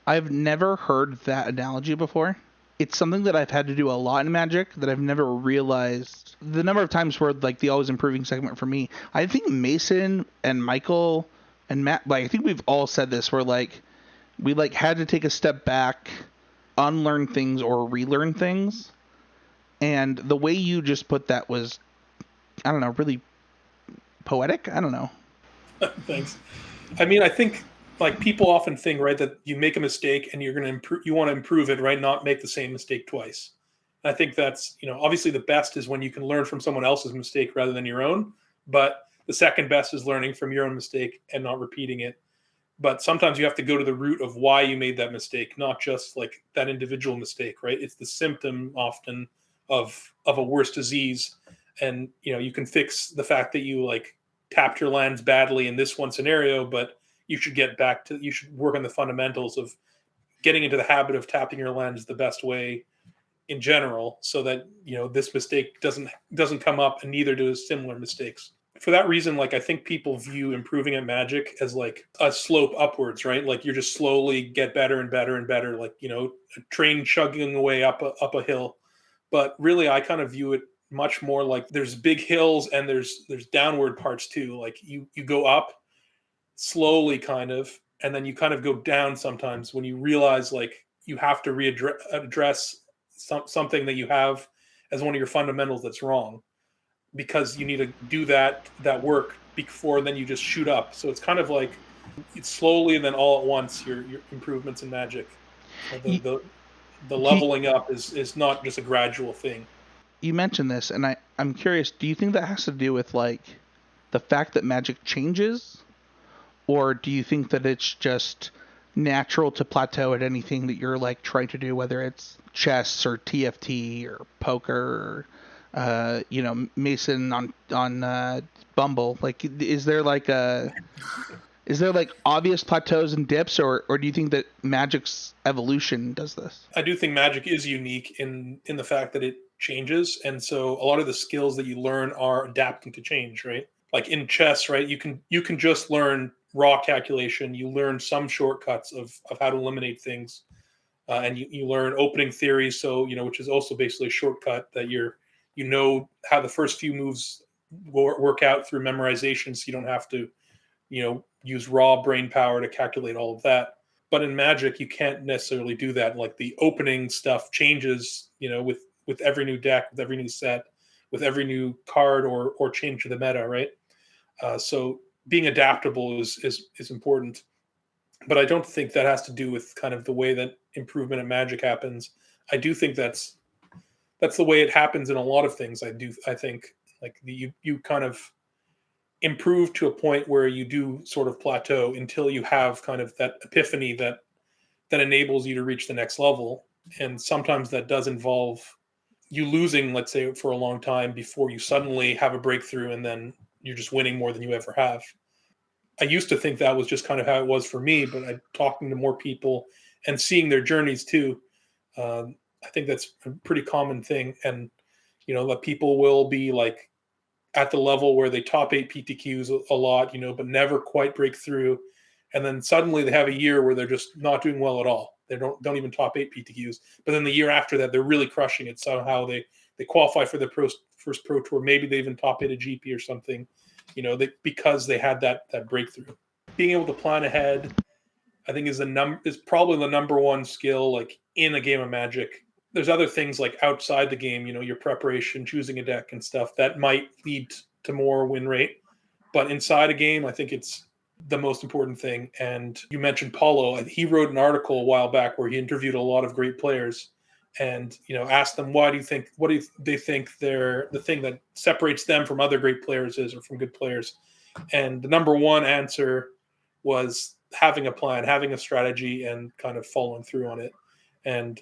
I've never heard that analogy before. It's something that I've had to do a lot in Magic that I've never realized the number of times where like the always improving segment for me. I think Mason and Michael and Matt, like I think we've all said this, where like we like had to take a step back, unlearn things or relearn things. And the way you just put that was, I don't know, really poetic. I don't know. Thanks. I mean, I think like people often think, right, that you make a mistake and you're going to improve, you want to improve it, right? Not make the same mistake twice. And I think that's, obviously the best is when you can learn from someone else's mistake rather than your own. But the second best is learning from your own mistake and not repeating it. But sometimes you have to go to the root of why you made that mistake, not just like that individual mistake, right? It's the symptom often of a worse disease. And, you can fix the fact that you like tapped your lands badly in this one scenario, but you should you should work on the fundamentals of getting into the habit of tapping your lands the best way in general, so that, this mistake doesn't come up, and neither do similar mistakes. For that reason, like I think people view improving at Magic as like a slope upwards, right? Like you're just slowly get better and better and better, like, a train chugging away up a hill. But really, I kind of view it much more like there's big hills and there's downward parts too. Like you go up slowly kind of, and then you kind of go down sometimes when you realize like you have to address something that you have as one of your fundamentals that's wrong, because you need to do that work before then you just shoot up. So it's kind of like it's slowly and then all at once your improvements in Magic. The leveling up is not just a gradual thing. You mentioned this, and I'm curious, do you think that has to do with like the fact that Magic changes, or do you think that it's just natural to plateau at anything that you're like trying to do, whether it's chess or TFT or poker or Mason on Bumble? Like, is there like obvious plateaus and dips, or do you think that Magic's evolution does this? I do think Magic is unique in the fact that it changes, and so a lot of the skills that you learn are adapting to change, right? Like in chess, right, you can just learn raw calculation. You learn some shortcuts of how to eliminate things, and you learn opening theory, so which is also basically a shortcut that how the first few moves work out through memorization, so you don't have to use raw brain power to calculate all of that. But in Magic, you can't necessarily do that. Like the opening stuff changes, with every new deck, with every new set, with every new card or change to the meta, right? So being adaptable is important. But I don't think that has to do with kind of the way that improvement in Magic happens. I do think that's the way it happens in a lot of things. I think like you kind of improve to a point where you do sort of plateau until you have kind of that epiphany that enables you to reach the next level. And sometimes that does involve you losing, let's say, for a long time before you suddenly have a breakthrough, and then you're just winning more than you ever have. I used to think that was just kind of how it was for me, but I'm talking to more people and seeing their journeys too. I think that's a pretty common thing. And, that people will be like at the level where they top 8 PTQs a lot, but never quite break through. And then suddenly they have a year where they're just not doing well at all. They don't even top 8 PTQs. But then the year after that, they're really crushing it. Somehow they qualify for their first Pro Tour. Maybe they even top 8 a GP or something, because they had that breakthrough. Being able to plan ahead, I think, is probably the number one skill, like in a game of Magic. There's other things like outside the game, your preparation, choosing a deck and stuff that might lead to more win rate. But inside a game, I think it's the most important thing. And you mentioned Paulo. He wrote an article a while back where he interviewed a lot of great players and, asked them, what do they think the thing that separates them from other great players is, or from good players? And the number one answer was having a plan, having a strategy, and kind of following through on it. And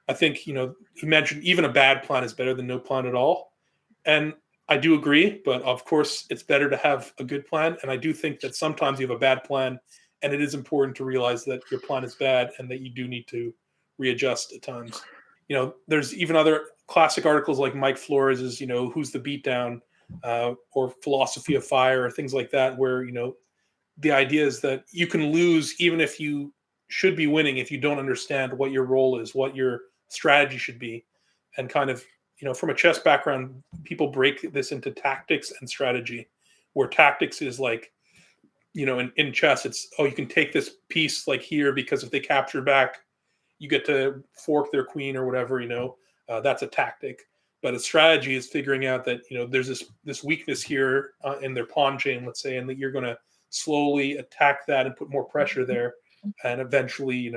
I think, you mentioned even a bad plan is better than no plan at all. And I do agree, but of course it's better to have a good plan. And I do think that sometimes you have a bad plan, and it is important to realize that your plan is bad and that you do need to readjust at times. There's even other classic articles like Mike Flores' Who's the Beatdown, or Philosophy of Fire, or things like that, where, the idea is that you can lose even if you should be winning if you don't understand what your role is, what your strategy should be. And kind of, from a chess background, people break this into tactics and strategy, where tactics is like, in chess, it's, you can take this piece like here because if they capture back, you get to fork their queen or whatever, that's a tactic. But a strategy is figuring out that, there's this weakness here in their pawn chain, let's say, and that you're going to slowly attack that and put more pressure there and eventually,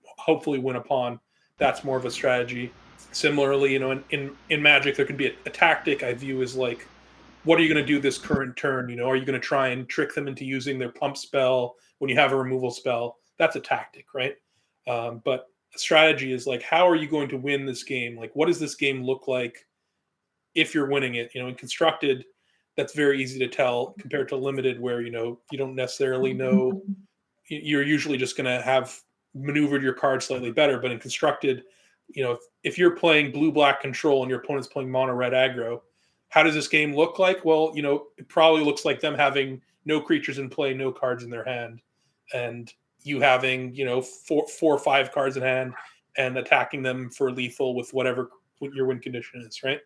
hopefully win a pawn. That's more of a strategy. Similarly, in Magic, there can be a tactic I view as like, what are you going to do this current turn? Are you going to try and trick them into using their pump spell when you have a removal spell? That's a tactic, right? But a strategy is like, how are you going to win this game? Like, what does this game look like if you're winning it? In Constructed, that's very easy to tell compared to Limited, where, you don't necessarily know. You're usually just going to have maneuvered your card slightly better. But in Constructed, if you're playing blue-black control and your opponent's playing mono-red aggro, how does this game look like? Well, it probably looks like them having no creatures in play, no cards in their hand, and you having, 4 or 5 cards in hand and attacking them for lethal with whatever your win condition is, right?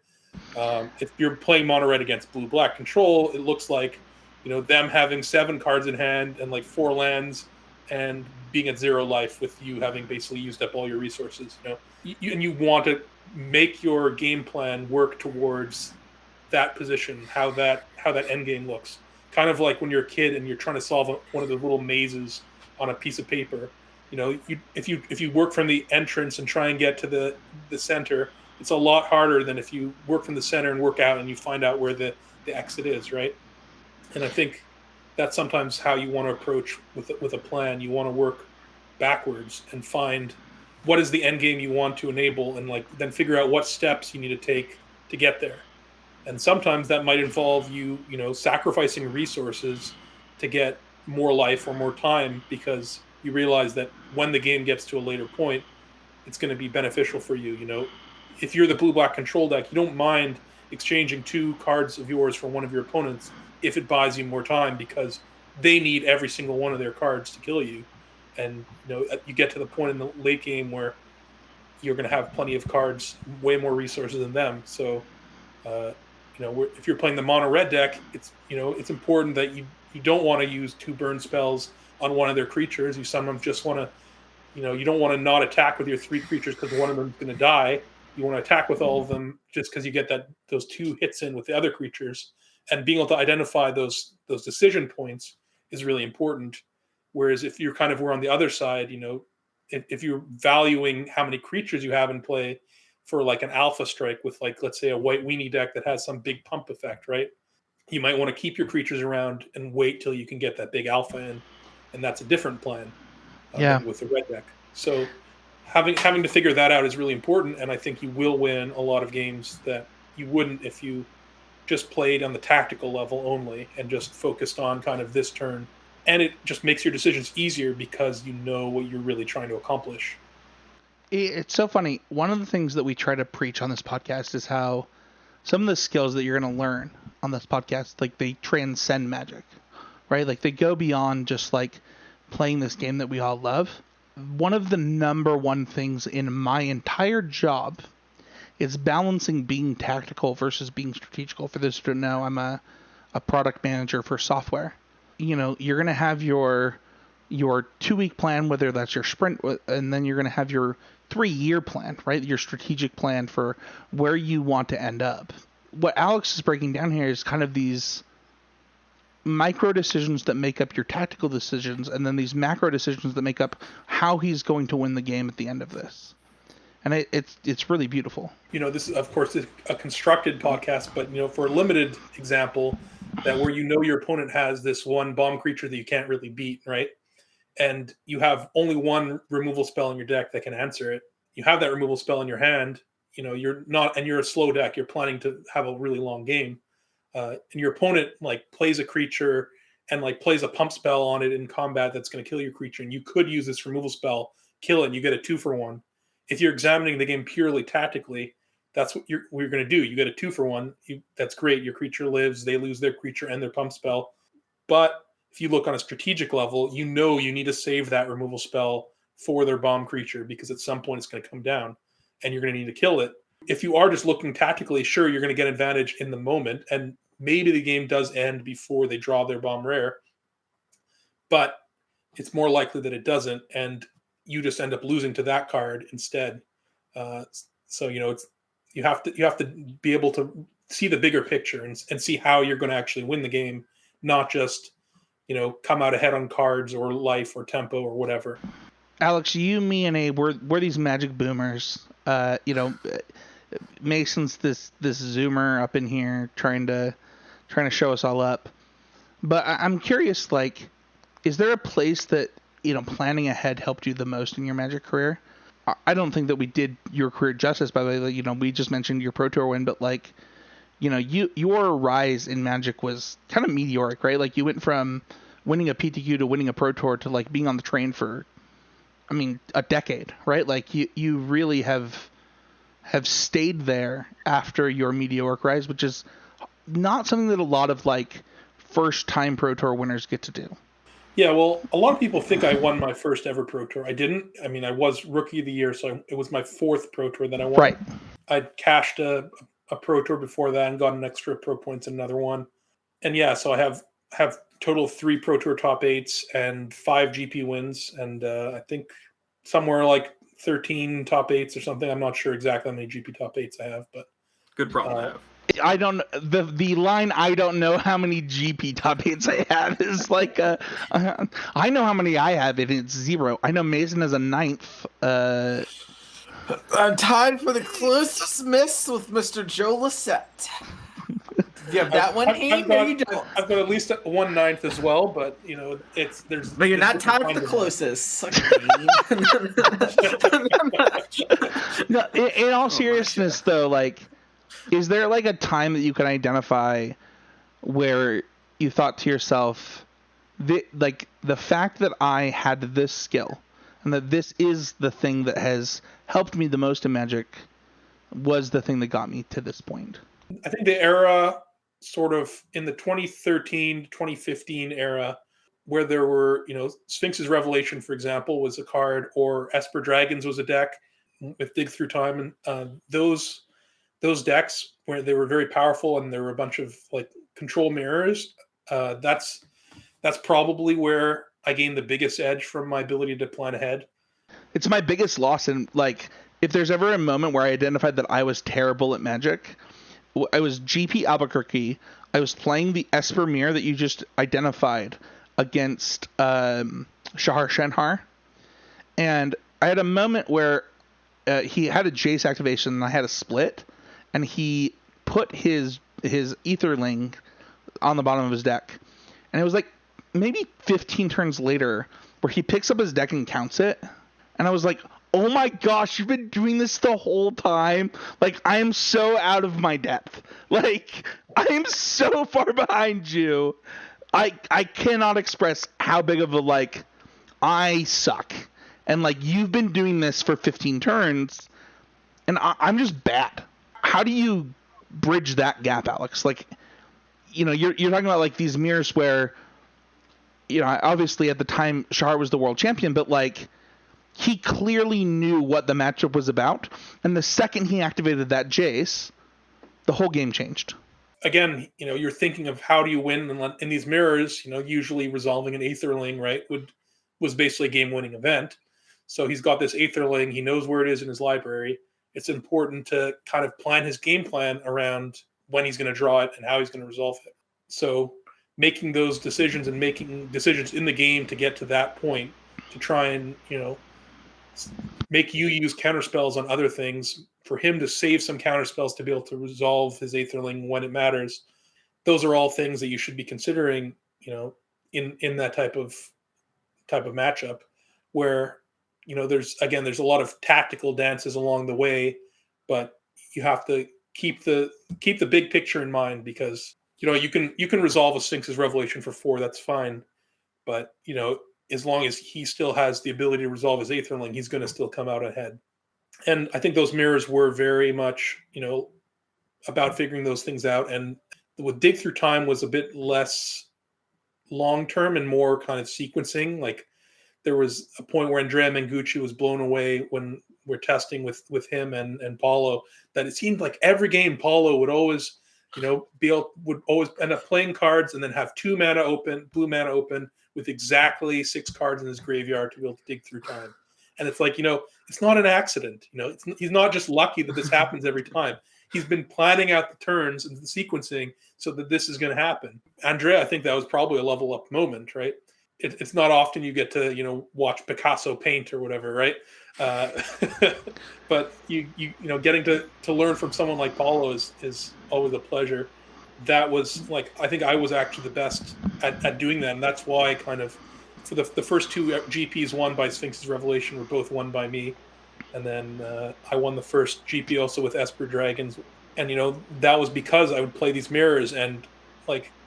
If you're playing mono-red against blue-black control, it looks like, them having 7 cards in hand and like 4 lands and being at 0 life with you having basically used up all your resources, and you want to make your game plan work towards that position, how that end game looks. Kind of like when you're a kid and you're trying to solve one of the little mazes on a piece of paper. If you work from the entrance and try and get to the center, it's a lot harder than if you work from the center and work out and you find out where the exit is, right? And I think that's sometimes how you want to approach with a plan. You want to work backwards and find what is the end game you want to enable, and then figure out what steps you need to take to get there. And sometimes that might involve you sacrificing resources to get more life or more time, because you realize that when the game gets to a later point, it's going to be beneficial for you. If you're the blue-black control deck, you don't mind exchanging 2 cards of yours for one of your opponents if it buys you more time, because they need every single one of their cards to kill you. And you get to the point in the late game where you're going to have plenty of cards, way more resources than them. So, if you're playing the mono-red deck, it's important that you don't want to use 2 burn spells on one of their creatures. You sometimes just want to, you don't want to not attack with your 3 creatures because one of them is going to die. You want to attack with all of them just because you get those 2 hits in with the other creatures. And being able to identify those decision points is really important. Whereas if you're we're on the other side, if you're valuing how many creatures you have in play for like an alpha strike with, like, let's say a white weenie deck that has some big pump effect, right? You might want to keep your creatures around and wait till you can get that big alpha in. And that's a different plan with the red deck. So having to figure that out is really important. And I think you will win a lot of games that you wouldn't if you just played on the tactical level only and just focused on kind of this turn. And it just makes your decisions easier because you know what you're really trying to accomplish. It's so funny. One of the things that we try to preach on this podcast is how some of the skills that you're going to learn on this podcast, like, they transcend Magic, right? Like, they go beyond just like playing this game that we all love. One of the number one things in my entire job is balancing being tactical versus being strategical. For those who don't know, I'm a product manager for software. You're going to have your 2-week plan, whether that's your sprint, and then you're going to have your 3-year plan, right? Your strategic plan for where you want to end up. What Alex is breaking down here is kind of these micro decisions that make up your tactical decisions, and then these macro decisions that make up how he's going to win the game at the end of this. And it's really beautiful. This is, of course, a constructed podcast, but, for a limited example, that where your opponent has this one bomb creature that you can't really beat, right? and you have only one removal spell in your deck that can answer it. You have that removal spell in your hand. You're a slow deck. You're planning to have a really long game, and your opponent like plays a creature and like plays a pump spell on it in combat that's going to kill your creature, and you could use this removal spell, kill it, and you get a 2-for-1. If you're examining the game purely tactically, that's what you're going to do. You get a 2-for-1. That's great. Your creature lives. They lose their creature and their pump spell. But if you look on a strategic level, you need to save that removal spell for their bomb creature, because at some point it's going to come down and you're going to need to kill it. If you are just looking tactically, sure, you're going to get advantage in the moment, and maybe the game does end before they draw their bomb rare, but it's more likely that it doesn't, and you just end up losing to that card instead. So you have to be able to see the bigger picture and see how you're going to actually win the game, not just come out ahead on cards or life or tempo or whatever. Alex, you, me, and Abe, we're these Magic boomers. Mason's this zoomer up in here trying to show us all up. But I'm curious, like, is there a place that planning ahead helped you the most in your Magic career? I don't think that we did your career justice, by the way. Like, we just mentioned your Pro Tour win, but like, your rise in Magic was kind of meteoric, right? Like, you went from winning a PTQ to winning a Pro Tour to like being on the train for, a decade, right? Like, you really have stayed there after your meteoric rise, which is not something that a lot of like first time Pro Tour winners get to do. Yeah, well, a lot of people think I won my first ever Pro Tour. I didn't. I was Rookie of the Year, so it was my 4th Pro Tour that I won. Right. I'd cashed a Pro Tour before that and got an extra Pro Points in another one. And yeah, so I have total of 3 Pro Tour top 8s and 5 GP wins, and I think somewhere like 13 top 8s or something. I'm not sure exactly how many GP top 8s I have, but good problem to have. I don't the line I don't know how many GP top 8s I have is like I know how many I have, and it's 0. I know Mason has a 9th. I'm tied for the closest miss with Mr. Joe Lissette. You have that one, Hayne? No, you don't. I've got at least 1/9 as well, but there's. But you're not tied for the closest. No, in all seriousness, though, like, is there like a time that you can identify where you thought to yourself, the fact that I had this skill and that this is the thing that has helped me the most in Magic was the thing that got me to this point? I think the era sort of in the 2013 2015 era where there were, Sphinx's Revelation, for example, was a card, or Esper Dragons was a deck with Dig Through Time. And those decks where they were very powerful and there were a bunch of like control mirrors. That's probably where I gained the biggest edge from my ability to plan ahead. It's my biggest loss. And like, if there's ever a moment where I identified that I was terrible at Magic, I was GP Albuquerque. I was playing the Esper Mirror that you just identified against Shahar Shenhar. And I had a moment where he had a Jace activation and I had a split, and he put his Aetherling on the bottom of his deck. And it was like maybe 15 turns later where he picks up his deck and counts it. And I was like, oh my gosh, you've been doing this the whole time? Like, I am so out of my depth. Like, I am so far behind you. I cannot express how big of a, like, I suck. And, like, you've been doing this for 15 turns, and I'm just bad. How do you bridge that gap, Alex? Like, you're talking about, like, these mirrors where, obviously at the time Shahar was the world champion, but, like, he clearly knew what the matchup was about, and the second he activated that Jace, the whole game changed. Again, you're thinking of how do you win in these mirrors. Usually resolving an Aetherling, right, was basically a game-winning event. So he's got this Aetherling. He knows where it is in his library. It's important to kind of plan his game plan around when he's going to draw it and how he's going to resolve it. So making those decisions and making decisions in the game to get to that point to try and, make you use counterspells on other things for him to save some counterspells to be able to resolve his Aetherling when it matters. Those are all things that you should be considering, in that type of type of matchup where, there's a lot of tactical dances along the way, but you have to keep the big picture in mind, because you can resolve a Sphinx's Revelation for 4, that's fine, but as long as he still has the ability to resolve his Aetherling, he's going to still come out ahead. And I think those mirrors were very much about figuring those things out. And with Dig Through Time was a bit less long term and more kind of sequencing. Like, there was a point where Andrea Mengucci was blown away when we're testing with him and Paulo, that it seemed like every game Paulo would always, would always end up playing cards and then have blue mana open with exactly 6 cards in his graveyard to be able to dig through time. And it's like, it's not an accident. He's not just lucky that this happens every time. He's been planning out the turns and the sequencing so that this is going to happen. Andrea, I think that was probably a level up moment, right? It's not often you get to, watch Picasso paint or whatever, right? But you getting to learn from someone like Paulo is always a pleasure. That was I think I was actually the best at doing that, and that's why kind of for the first 2 GPs won by Sphinx's Revelation were both won by me, and then I won the first GP also with Esper Dragons, and that was because I would play these mirrors, and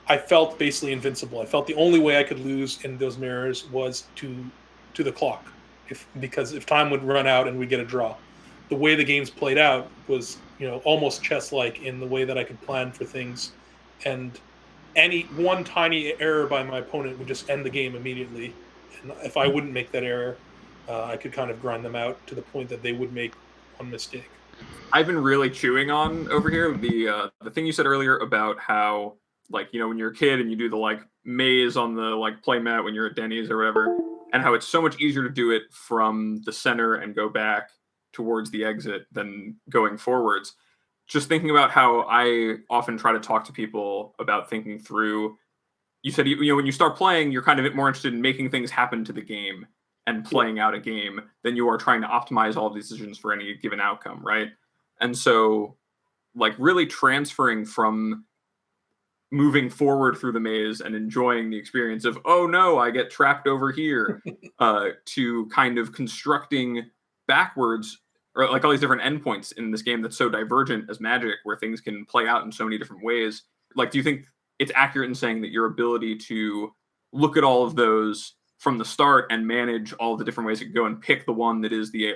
I felt basically invincible. I felt the only way I could lose in those mirrors was to the clock, because if time would run out and we'd get a draw. The way the games played out was almost chess-like in the way that I could plan for things, and any one tiny error by my opponent would just end the game immediately. And if I wouldn't make that error, I could kind of grind them out to the point that they would make one mistake. I've been really chewing on over here the thing you said earlier about how, when you're a kid and you do the maze on the play mat when you're at Denny's or whatever, and how it's so much easier to do it from the center and go back towards the exit than going forwards. Just thinking about how I often try to talk to people about thinking through. You said, when you start playing, you're kind of more interested in making things happen to the game and playing out a game than you are trying to optimize all of these decisions for any given outcome, right? And so, really transferring from moving forward through the maze and enjoying the experience of, oh no, I get trapped over here, to kind of constructing backwards, or all these different endpoints in this game that's so divergent as Magic, where things can play out in so many different ways. Do you think it's accurate in saying that your ability to look at all of those from the start and manage all the different ways it can go and pick the one that is the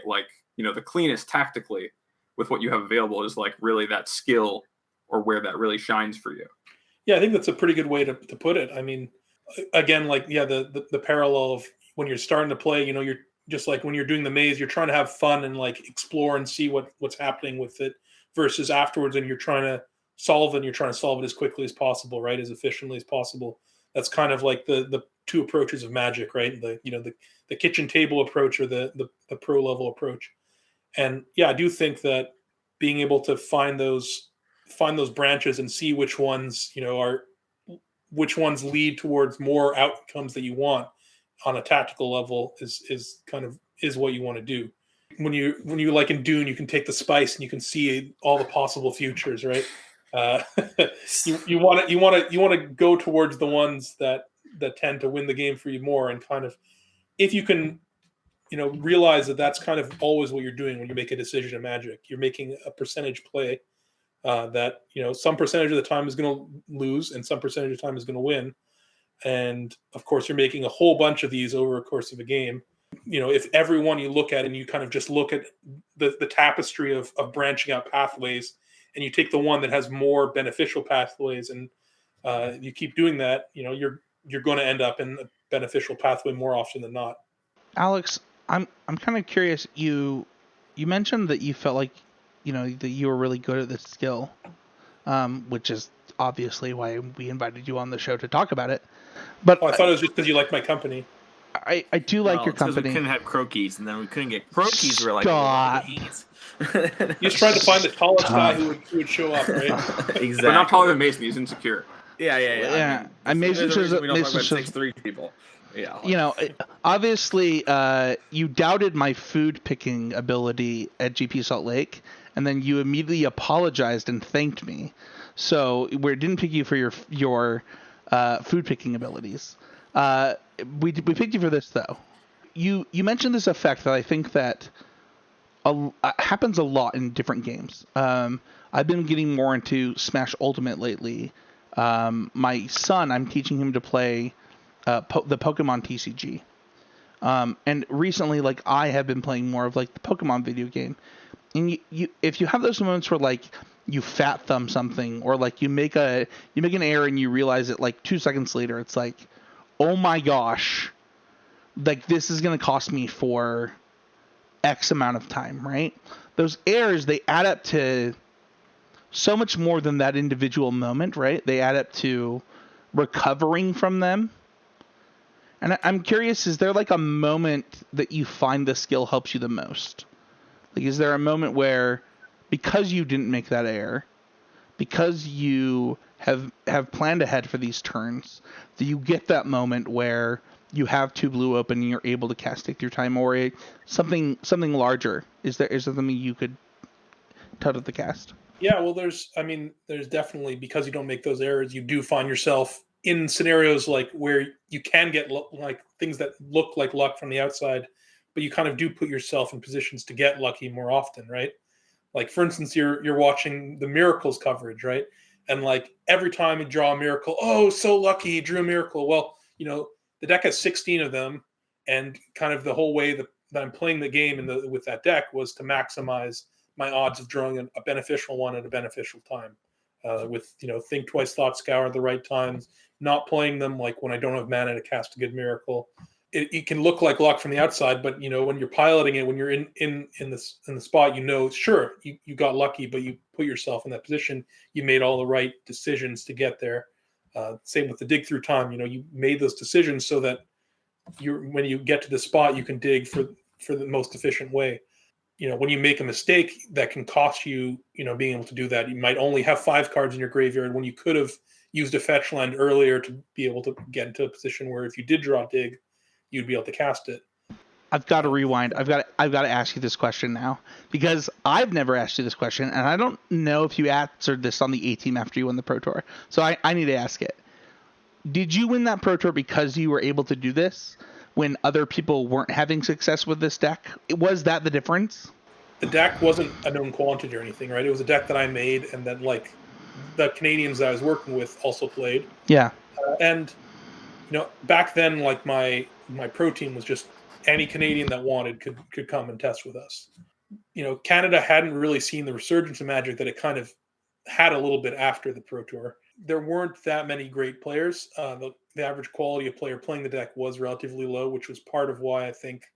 the cleanest tactically with what you have available is really that skill, or where that really shines for you? Yeah, I think that's a pretty good way to put it. I mean, again, the parallel of when you're starting to play, you're just when you're doing the maze, you're trying to have fun and explore and see what's happening with it, versus afterwards, and you're trying to solve it as quickly as possible, right? As efficiently as possible. That's kind of the 2 approaches of Magic, right? The kitchen table approach, or the pro level approach. And yeah, I do think that being able to find those branches and see which ones lead towards more outcomes that you want on a tactical level is what you want to do. When you in Dune, you can take the spice and you can see all the possible futures, right? You want to go towards the ones that tend to win the game for you more, and kind of, if you can realize that that's kind of always what you're doing when you make a decision in Magic. You're making a percentage play that some percentage of the time is going to lose and some percentage of the time is going to win, and of course you're making a whole bunch of these over a course of a game. If everyone you look at and you kind of just look at the tapestry of branching out pathways, and you take the one that has more beneficial pathways, and you keep doing that, you're going to end up in a beneficial pathway more often than not. Alex, I'm kind of curious. You mentioned that you felt like that you were really good at this skill, which is obviously why we invited you on the show to talk about it. But I thought it was just because you liked my company. I do like your company. We couldn't have croquis, and then we couldn't get croquis. We're Stop. He's trying to find the tallest guy who would show up, right? Exactly. But not taller than Mason. He's insecure. Yeah. Mason's we don't talk about just 6'3" people. Yeah. Obviously, you doubted my food picking ability at GP Salt Lake, and then you immediately apologized and thanked me. So we didn't pick you for your food picking abilities. We picked you for this though. You mentioned this effect that I think that happens a lot in different games. I've been getting more into Smash Ultimate lately. My son, I'm teaching him to play the Pokemon TCG. And recently, like, I have been playing more of like the Pokemon video game. And you if you have those moments where like you fat thumb something, or like you make an error and you realize it like 2 seconds later, it's like, oh my gosh, like this is gonna cost me for X amount of time, right? Those errors, they add up to so much more than that individual moment, right? They add up to recovering from them. And I'm curious, is there like a moment that you find the skill helps you the most? Like, is there a moment where, because you didn't make that error, because you have planned ahead for these turns, that you get that moment where you have 2 blue open and you're able to cast Take Your Time, or something larger? Is there something you could tell to the cast? Yeah, well, there's definitely, because you don't make those errors, you do find yourself in scenarios like where you can get like things that look like luck from the outside, but you kind of do put yourself in positions to get lucky more often, right? Like, for instance, you're watching the Miracles coverage, right? And like every time you draw a miracle, oh, so lucky, he drew a miracle. Well, the deck has 16 of them, and kind of the whole way that I'm playing the game with that deck was to maximize my odds of drawing a beneficial one at a beneficial time. With Think Twice, Thought Scour at the right times, not playing them like when I don't have mana to cast a good miracle. It can look like luck from the outside, but when you're piloting it, when you're in the spot, sure, you got lucky, but you put yourself in that position. You made all the right decisions to get there. Same with the dig through time. You made those decisions so that when you get to the spot, you can dig for the most efficient way. When you make a mistake, that can cost you, being able to do that. You might only have 5 cards in your graveyard when you could have used a fetch land earlier to be able to get into a position where if you did draw dig, you'd be able to cast it. I've got to rewind. I've got to ask you this question now, because I've never asked you this question, and I don't know if you answered this on the A team after you won the Pro Tour. So I need to ask it. Did you win that Pro Tour because you were able to do this when other people weren't having success with this deck? Was that the difference? The deck wasn't a known quantity or anything, right? It was a deck that I made, and then like the Canadians that I was working with also played. Yeah. And back then, like my pro team was just any Canadian that wanted could come and test with us. Canada hadn't really seen the resurgence of Magic that it kind of had a little bit after the Pro Tour. There weren't that many great players. The average quality of player playing the deck was relatively low, which was part of why I think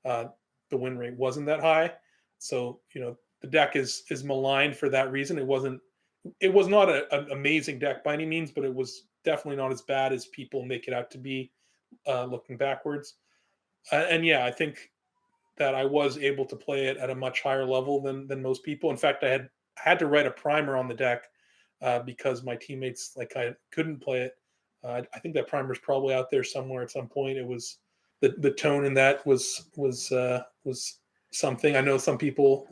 the win rate wasn't that high. So, the deck is maligned for that reason. It was not an amazing deck by any means, but it was definitely not as bad as people make it out to be, looking backwards. And yeah, I think that I was able to play it at a much higher level than most people. In fact, I had to write a primer on the deck because my teammates I couldn't play it. I think that primer is probably out there somewhere at some point. It was the tone in that was something. I know some people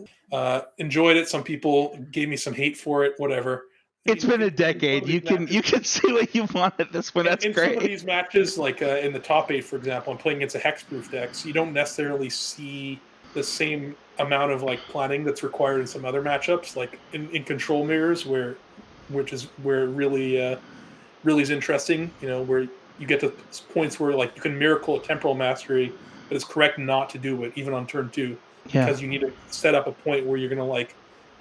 enjoyed it. Some people gave me some hate for it. Whatever. It's been a decade. You can see what you want at this point. That's great. In some of these matches, like in the top 8, for example, I'm playing against a hexproof deck, so you don't necessarily see the same amount of planning that's required in some other matchups, like in control mirrors, which is where it really is interesting. Where you get to points where you can miracle a temporal mastery, but it's correct not to do it even on turn 2, because you need to set up a point where you're going to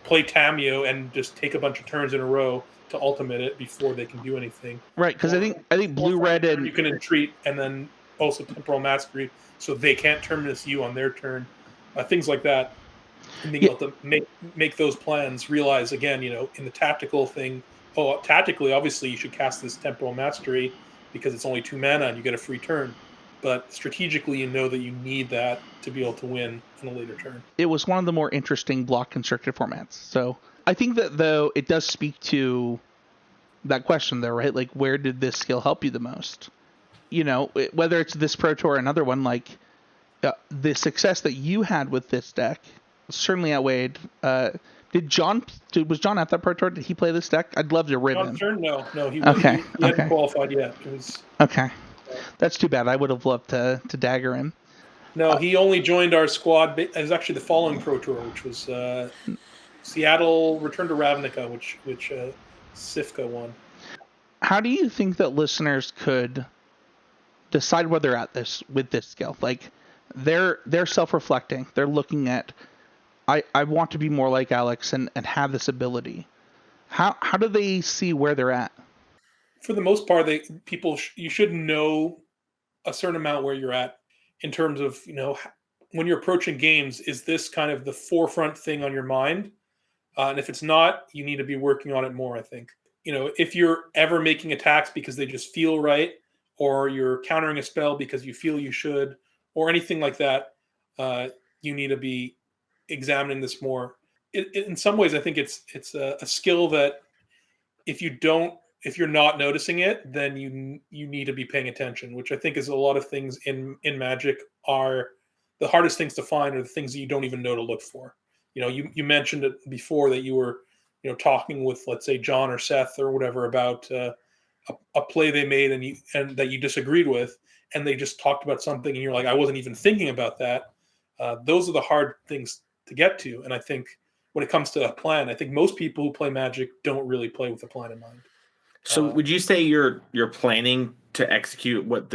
play Tameo and just take a bunch of turns in a row to ultimate it before they can do anything. Right, because I think blue, red, and you can entreat and then also temporal mastery, so they can't terminus you on their turn. Things like that. And being able to make those plans, realize again, in the tactical thing. Tactically, obviously, you should cast this temporal mastery because it's only 2 mana and you get a free turn. But strategically, that you need that to be able to win in a later turn. It was one of the more interesting block constricted formats. So I think that, though, it does speak to that question there, right? Like, where did this skill help you the most? Whether it's this Pro Tour or another one, the success that you had with this deck certainly outweighed. Was John at that Pro Tour? Did he play this deck? I'd love to rib him. No, he hadn't qualified yet. It was okay. That's too bad. I would have loved to dagger him. No, he only joined our squad. It was actually the following Pro Tour, which was Seattle Return to Ravnica, which Sifka won. How do you think that listeners could decide where they're at with this skill? Like, they're self-reflecting. They're looking at, I want to be more like Alex and have this ability. How do they see where they're at? For the most part, you should know a certain amount where you're at in terms of, when you're approaching games, is this kind of the forefront thing on your mind? And if it's not, you need to be working on it more, I think. If you're ever making attacks because they just feel right, or you're countering a spell because you feel you should, or anything like that, you need to be examining this more. In some ways, I think it's a skill that if you're not noticing it, then you need to be paying attention, which I think is a lot of things in Magic are the hardest things to find are the things that you don't even know to look for. You mentioned it before that you were, talking with, let's say, John or Seth or whatever about a play they made and that you disagreed with, and they just talked about something and you're like, I wasn't even thinking about that. Those are the hard things to get to. And I think when it comes to a plan, I think most people who play Magic don't really play with a plan in mind. So would you say you're planning to execute what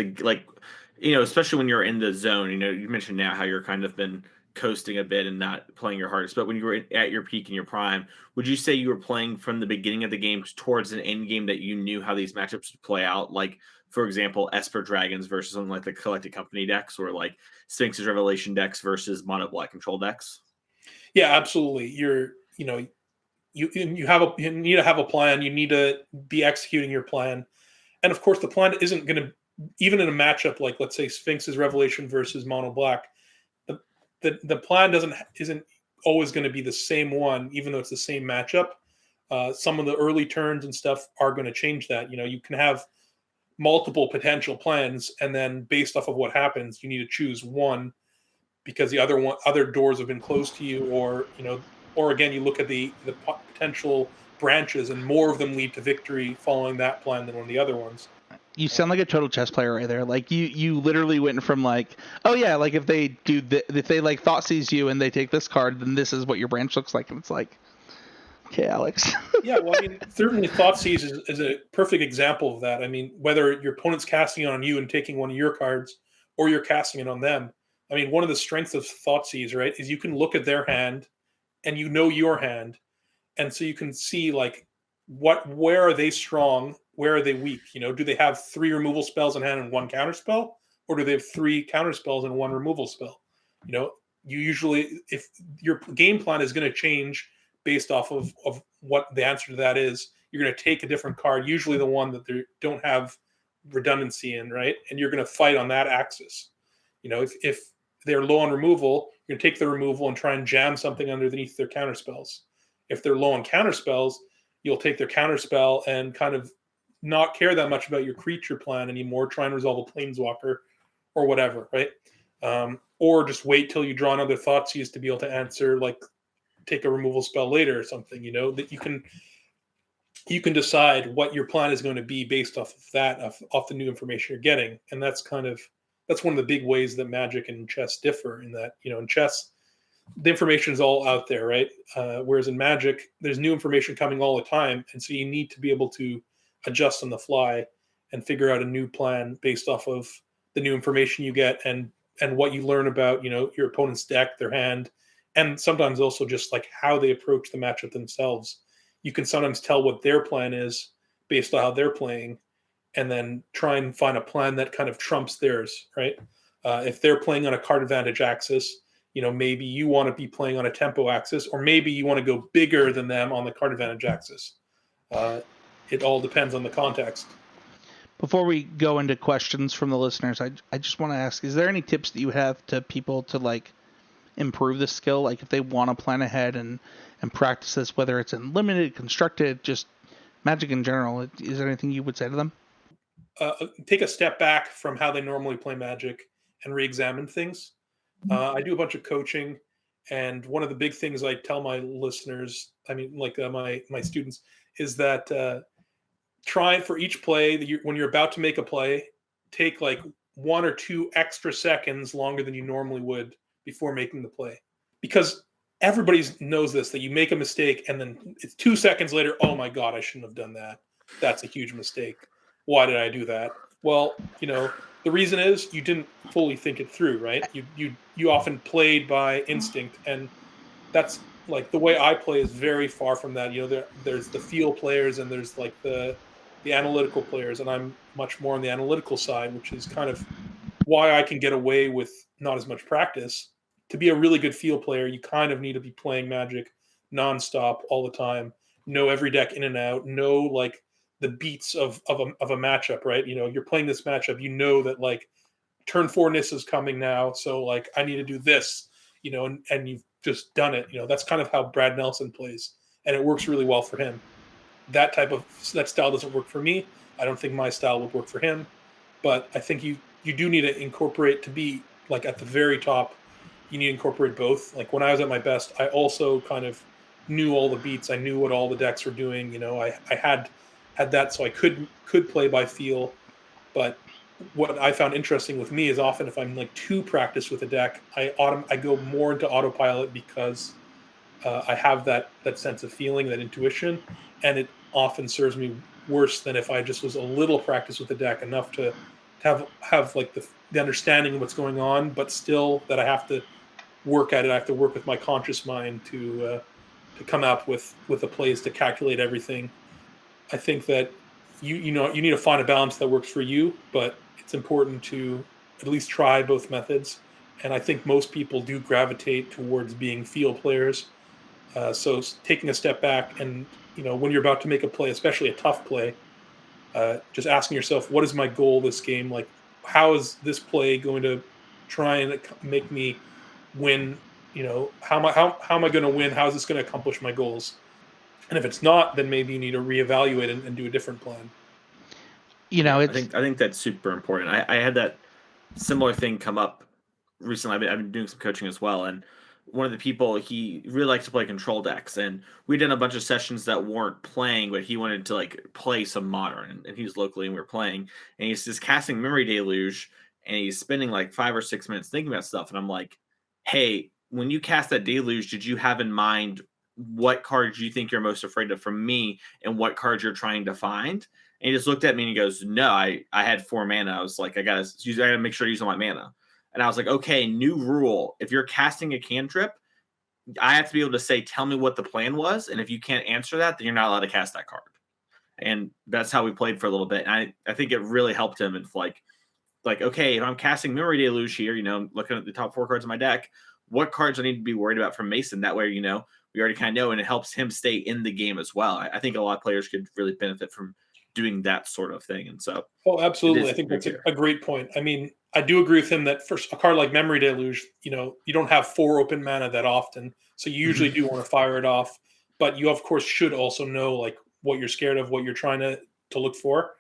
especially when you're in the zone, you mentioned now how you're kind of been coasting a bit and not playing your hardest, but when you were at your peak and your prime, would you say you were playing from the beginning of the game towards an end game that you knew how these matchups would play out? Like, for example, Esper Dragons versus something like the Collected Company decks, or like Sphinx's Revelation decks versus Mono Black Control decks? Yeah, absolutely. You need to have a plan. You need to be executing your plan. And of course, the plan isn't going to, even in a matchup like, let's say, Sphinx's Revelation versus Mono Black, the plan isn't always going to be the same one, even though it's the same matchup. Some of the early turns and stuff are going to change that. You can have multiple potential plans, and then based off of what happens, you need to choose one because the other doors have been closed to you, or again, you look at the potential branches, and more of them lead to victory following that plan than one of the other ones. You sound like a total chess player right there. Like you literally went from like, oh yeah, like if they like thought seize you and they take this card, then this is what your branch looks like, and it's like, okay, Alex. Yeah, well, I mean, certainly thought seize is a perfect example of that. I mean, whether your opponent's casting it on you and taking one of your cards, or you're casting it on them. I mean, one of the strengths of thought seize, right, is you can look at their hand, and your hand, and so you can see like where are they strong, where are they weak? Do they have 3 removal spells in hand and 1 counter spell, or do they have 3 counter spells and 1 removal spell? You usually, if your game plan is going to change based off of what the answer to that is, you're going to take a different card, usually the one that they don't have redundancy in, right? And you're going to fight on that axis. If they're low on removal, you're going to take the removal and try and jam something underneath their counter spells. If they're low on counter spells, you'll take their counter spell and kind of not care that much about your creature plan anymore, try and resolve a planeswalker or whatever, right? Or just wait till you draw another Thoughtseize to be able to answer, like take a removal spell later or something, that you can decide what your plan is going to be based off of that, off the new information you're getting. And that's one of the big ways that Magic and chess differ, in that, in chess, the information is all out there, right? Whereas in Magic, there's new information coming all the time. And so you need to be able to adjust on the fly and figure out a new plan based off of the new information you get and what you learn about, your opponent's deck, their hand, and sometimes also just like how they approach the matchup themselves. You can sometimes tell what their plan is based on how they're playing, and then try and find a plan that kind of trumps theirs, right? If they're playing on a card advantage axis, maybe you want to be playing on a tempo axis, or maybe you want to go bigger than them on the card advantage axis. It all depends on the context. Before we go into questions from the listeners, I just want to ask, is there any tips that you have to people to like improve this skill? Like if they want to plan ahead and practice this, whether it's in limited, constructed, just Magic in general, is there anything you would say to them? Take a step back from how they normally play Magic and re-examine things. I do a bunch of coaching, and one of the big things I tell my listeners, my students, is that try for each play that when you're about to make a play, take like 1 or 2 extra seconds longer than you normally would before making the play. Because everybody knows this, that you make a mistake and then it's 2 seconds later, oh my God, I shouldn't have done that. That's a huge mistake. Why did I do that? Well, the reason is you didn't fully think it through, right? You often played by instinct, and that's like the way I play is very far from that. There's the feel players and there's like the analytical players, and I'm much more on the analytical side, which is kind of why I can get away with not as much practice. To be a really good feel player, you kind of need to be playing Magic nonstop all the time, know every deck in and out, know like the beats of a matchup, right? You're playing this matchup, that like turn 4 Nis is coming now, so like I need to do this, and you've just done it. That's kind of how Brad Nelson plays, and it works really well for him. That style doesn't work for me. I don't think my style would work for him, but I think you do need to incorporate, to be like at the very top. You need to incorporate both. Like when I was at my best, I also kind of knew all the beats. I knew what all the decks were doing. I had that, so I could play by feel. But what I found interesting with me is often if I'm like too practiced with a deck, I go more into autopilot because I have that sense of feeling, that intuition, and it often serves me worse than if I just was a little practiced with the deck, enough to have like the understanding of what's going on, but still that I have to work at it. I have to work with my conscious mind to come up with the plays, to calculate everything. I think that you need to find a balance that works for you, but it's important to at least try both methods. And I think most people do gravitate towards being field players. So taking a step back and, when you're about to make a play, especially a tough play, just asking yourself, what is my goal this game? Like, how is this play going to try and make me win? How am I going to win? How is this going to accomplish my goals? And if it's not, then maybe you need to reevaluate and do a different plan. I think that's super important. I had that similar thing come up recently. I've been doing some coaching as well, and one of the people, he really likes to play control decks, and we did a bunch of sessions that weren't playing, but he wanted to like play some modern, and he was locally and we were playing, and he's just casting Memory Deluge, and he's spending like 5 or 6 minutes thinking about stuff, and I'm like, hey, when you cast that Deluge, did you have in mind what cards you think you're most afraid of from me and what cards you're trying to find? And he just looked at me and he goes, no, I had 4 mana. I was like, I gotta make sure I use all my mana. And I was like, okay, new rule. If you're casting a cantrip, I have to be able to say, tell me what the plan was. And if you can't answer that, then you're not allowed to cast that card. And that's how we played for a little bit. And I think it really helped him. It's like, okay, if I'm casting Memory Deluge here, looking at the top 4 cards of my deck, what cards I need to be worried about from Mason? That way, we already kind of know, and it helps him stay in the game as well. I think a lot of players could really benefit from doing that sort of thing. And so, oh, absolutely. I think that's a great point. I mean, I do agree with him that for a card like Memory Deluge, you don't have 4 open mana that often. So you usually do want to fire it off, but you of course should also know like what you're scared of, what you're trying to look for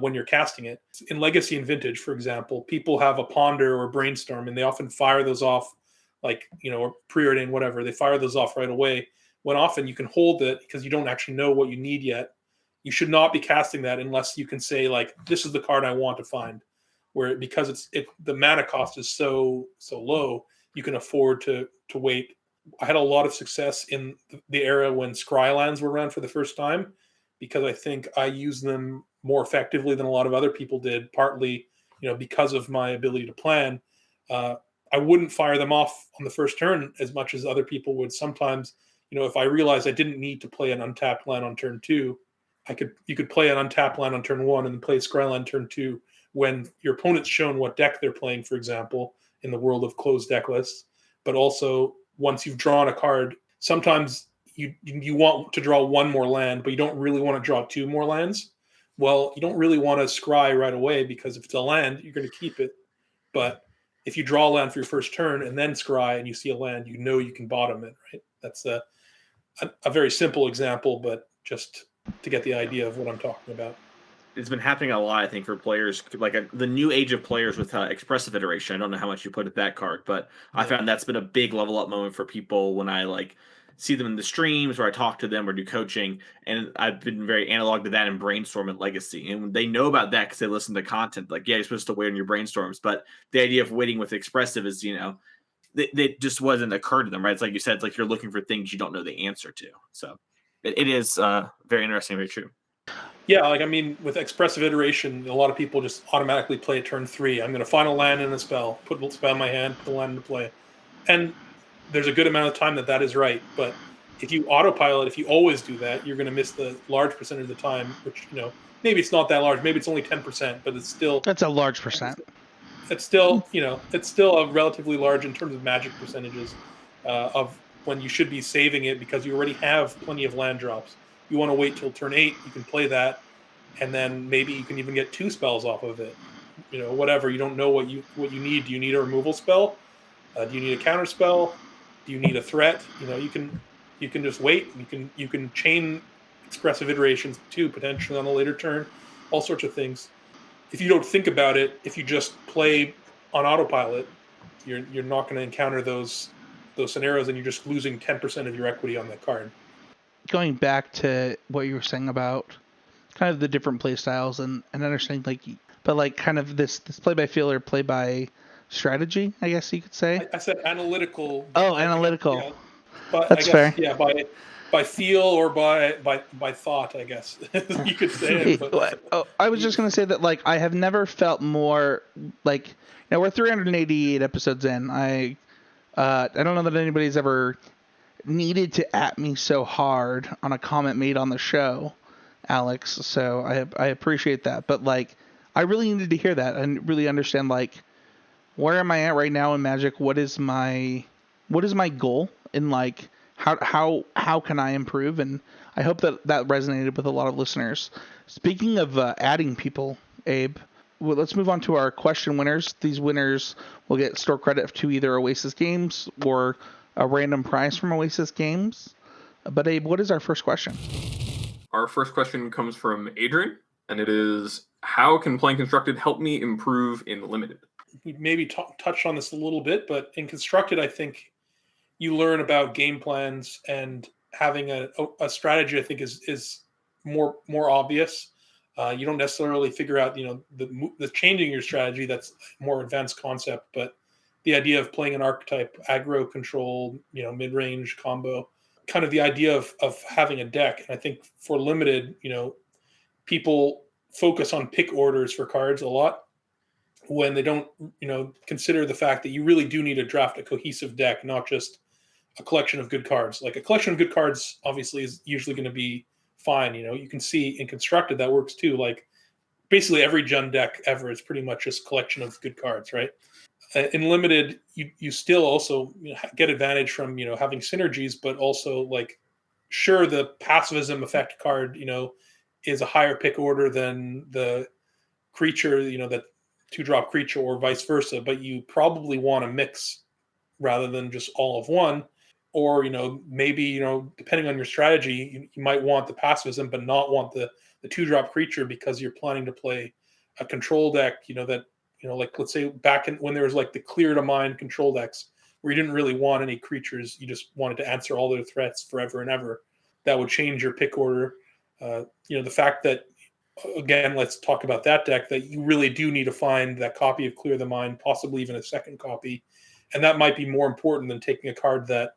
when you're casting it. In Legacy and Vintage, for example, people have a Ponder or Brainstorm, and they often fire those off like, or preordain, whatever. They fire those off right away, when often you can hold it because you don't actually know what you need yet. You should not be casting that unless you can say like, this is the card I want to find. Because the mana cost is so low, you can afford to wait. I had a lot of success in the era when Scrylands were around for the first time, because I think I used them more effectively than a lot of other people did, partly because of my ability to plan. I wouldn't fire them off on the first turn as much as other people would. Sometimes, if I realized I didn't need to play an untapped land on turn 2, you could play an untapped land on turn 1 and then play Scryland turn 2 when your opponent's shown what deck they're playing, for example, in the world of closed deck lists. But also, once you've drawn a card, sometimes you want to draw 1 more land, but you don't really want to draw 2 more lands. Well, you don't really want to scry right away, because if it's a land, you're going to keep it. But if you draw a land for your first turn and then scry and you see a land, you can bottom it, right? That's a very simple example, but just to get the idea of what I'm talking about. It's been happening a lot, I think, for players, like the new age of players with Expressive Iteration. I don't know how much you put at that card, but yeah. I found that's been a big level up moment for people when I see them in the streams where I talk to them or do coaching, and I've been very analog to that in brainstorm at Legacy. And they know about that because they listen to content. Like, yeah, you're supposed to wait on your brainstorms, but the idea of waiting with expressive is, they just wasn't occurred to them, right? It's like you said, it's like you're looking for things you don't know the answer to. So it is very interesting, very true. Yeah, like, I mean, with expressive iteration, a lot of people just automatically play turn 3. I'm going to final land in a spell, put a spell in my hand, put the land into play. And there's a good amount of time that is right. But if you autopilot, if you always do that, you're going to miss the large percentage of the time, which, maybe it's not that large. Maybe it's only 10%, but it's still... That's a large percent. It's still, it's still a relatively large in terms of magic percentages of when you should be saving it because you already have plenty of land drops. You want to wait till turn 8, you can play that, and then maybe you can even get 2 spells off of it. Whatever. You don't know what you need. Do you need a removal spell? Do you need a counter spell? Do you need a threat? You can just wait. You can chain expressive iterations too, potentially on a later turn. All sorts of things. If you don't think about it, if you just play on autopilot, you're not going to encounter those scenarios, and you're just losing 10% of your equity on that card. Going back to what you were saying about kind of the different play styles and understanding kind of this play by feel or play by strategy, I guess you could say. I said analytical. Oh, analytical. Yeah, but that's fair. Yeah, by feel or by thought, I guess you could say it. But... I was just gonna say that I have never felt more we're 388 episodes in. I don't know that anybody's ever needed to at me so hard on a comment made on the show, Alex. So I appreciate that. But I really needed to hear that and really understand where am I at right now in Magic? What is my goal in how can I improve? And I hope that resonated with a lot of listeners. Speaking of adding people, Abe, let's move on to our question winners. These winners will get store credit to either Oasis Games or a random prize from Oasis Games. But Abe, what is our first question? Our first question comes from Adrian, and it is, how can playing Constructed help me improve in Limited? We maybe touched on this a little bit, but in Constructed, I think you learn about game plans, and having a strategy, I think, is more obvious. You don't necessarily figure out, the changing your strategy. That's a more advanced concept, but the idea of playing an archetype, aggro control, mid-range combo, kind of the idea of having a deck. And I think for Limited, people focus on pick orders for cards a lot when they don't, consider the fact that you really do need to draft a cohesive deck, not just a collection of good cards. Like, a collection of good cards obviously is usually going to be fine. You can see in Constructed that works too. Basically every Jund deck ever is pretty much just a collection of good cards, right? In Limited, you still also get advantage from having synergies, but also sure, the passivism effect card is a higher pick order than the creature, that 2-drop creature, or vice versa. But you probably want to mix rather than just all of one, or maybe depending on your strategy, you might want the passivism but not want the 2-drop creature because you're planning to play a control deck, let's say back when there was the clear to mind control decks where you didn't really want any creatures, you just wanted to answer all their threats forever and ever. That would change your pick order. The fact that, again, let's talk about that deck, that you really do need to find that copy of Clear the Mind, possibly even a second copy. And that might be more important than taking a card that,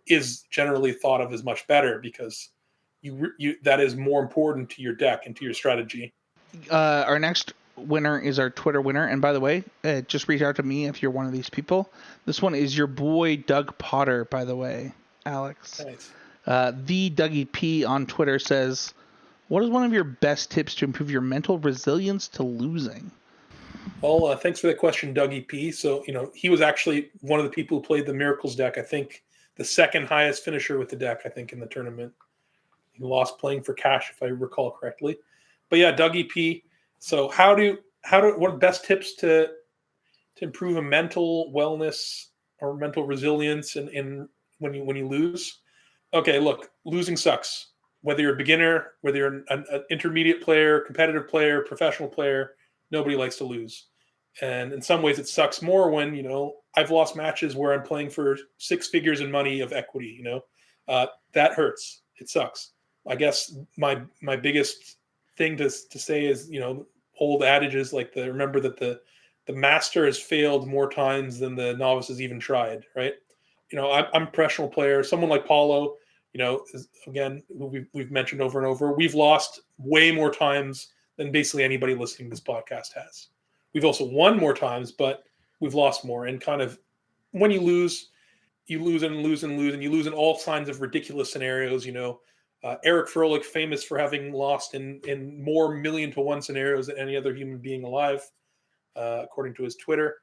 is generally thought of as much better, because that is more important to your deck and to your strategy. Our next winner is our Twitter winner. And by the way, just reach out to me if you're one of these people. This one is your boy, Doug Potter, by the way, Alex. Nice. The Dougie P on Twitter says, what is one of your best tips to improve your mental resilience to losing? Well, thanks for that question, Dougie P. So, he was actually one of the people who played the Miracles deck. I think the second highest finisher with the deck, I think, in the tournament. He lost playing for cash, if I recall correctly. But yeah, Dougie P. So what are best tips to improve a mental wellness or mental resilience in when you lose? Okay, look, losing sucks. Whether you're a beginner, whether you're an intermediate player, competitive player, professional player, nobody likes to lose. And in some ways it sucks more when, I've lost matches where I'm playing for 6 figures in money of equity, That hurts. It sucks. I guess my biggest thing to say is, old adages like remember that the master has failed more times than the novice has even tried, right? I'm a professional player. Someone like Paulo, again, who we've mentioned over and over, we've lost way more times than basically anybody listening to this podcast has. We've also won more times, but we've lost more. And kind of when you lose and lose and lose, and you lose in all kinds of ridiculous scenarios. Eric Froelich, famous for having lost in more 1,000,000-to-1 scenarios than any other human being alive, according to his Twitter.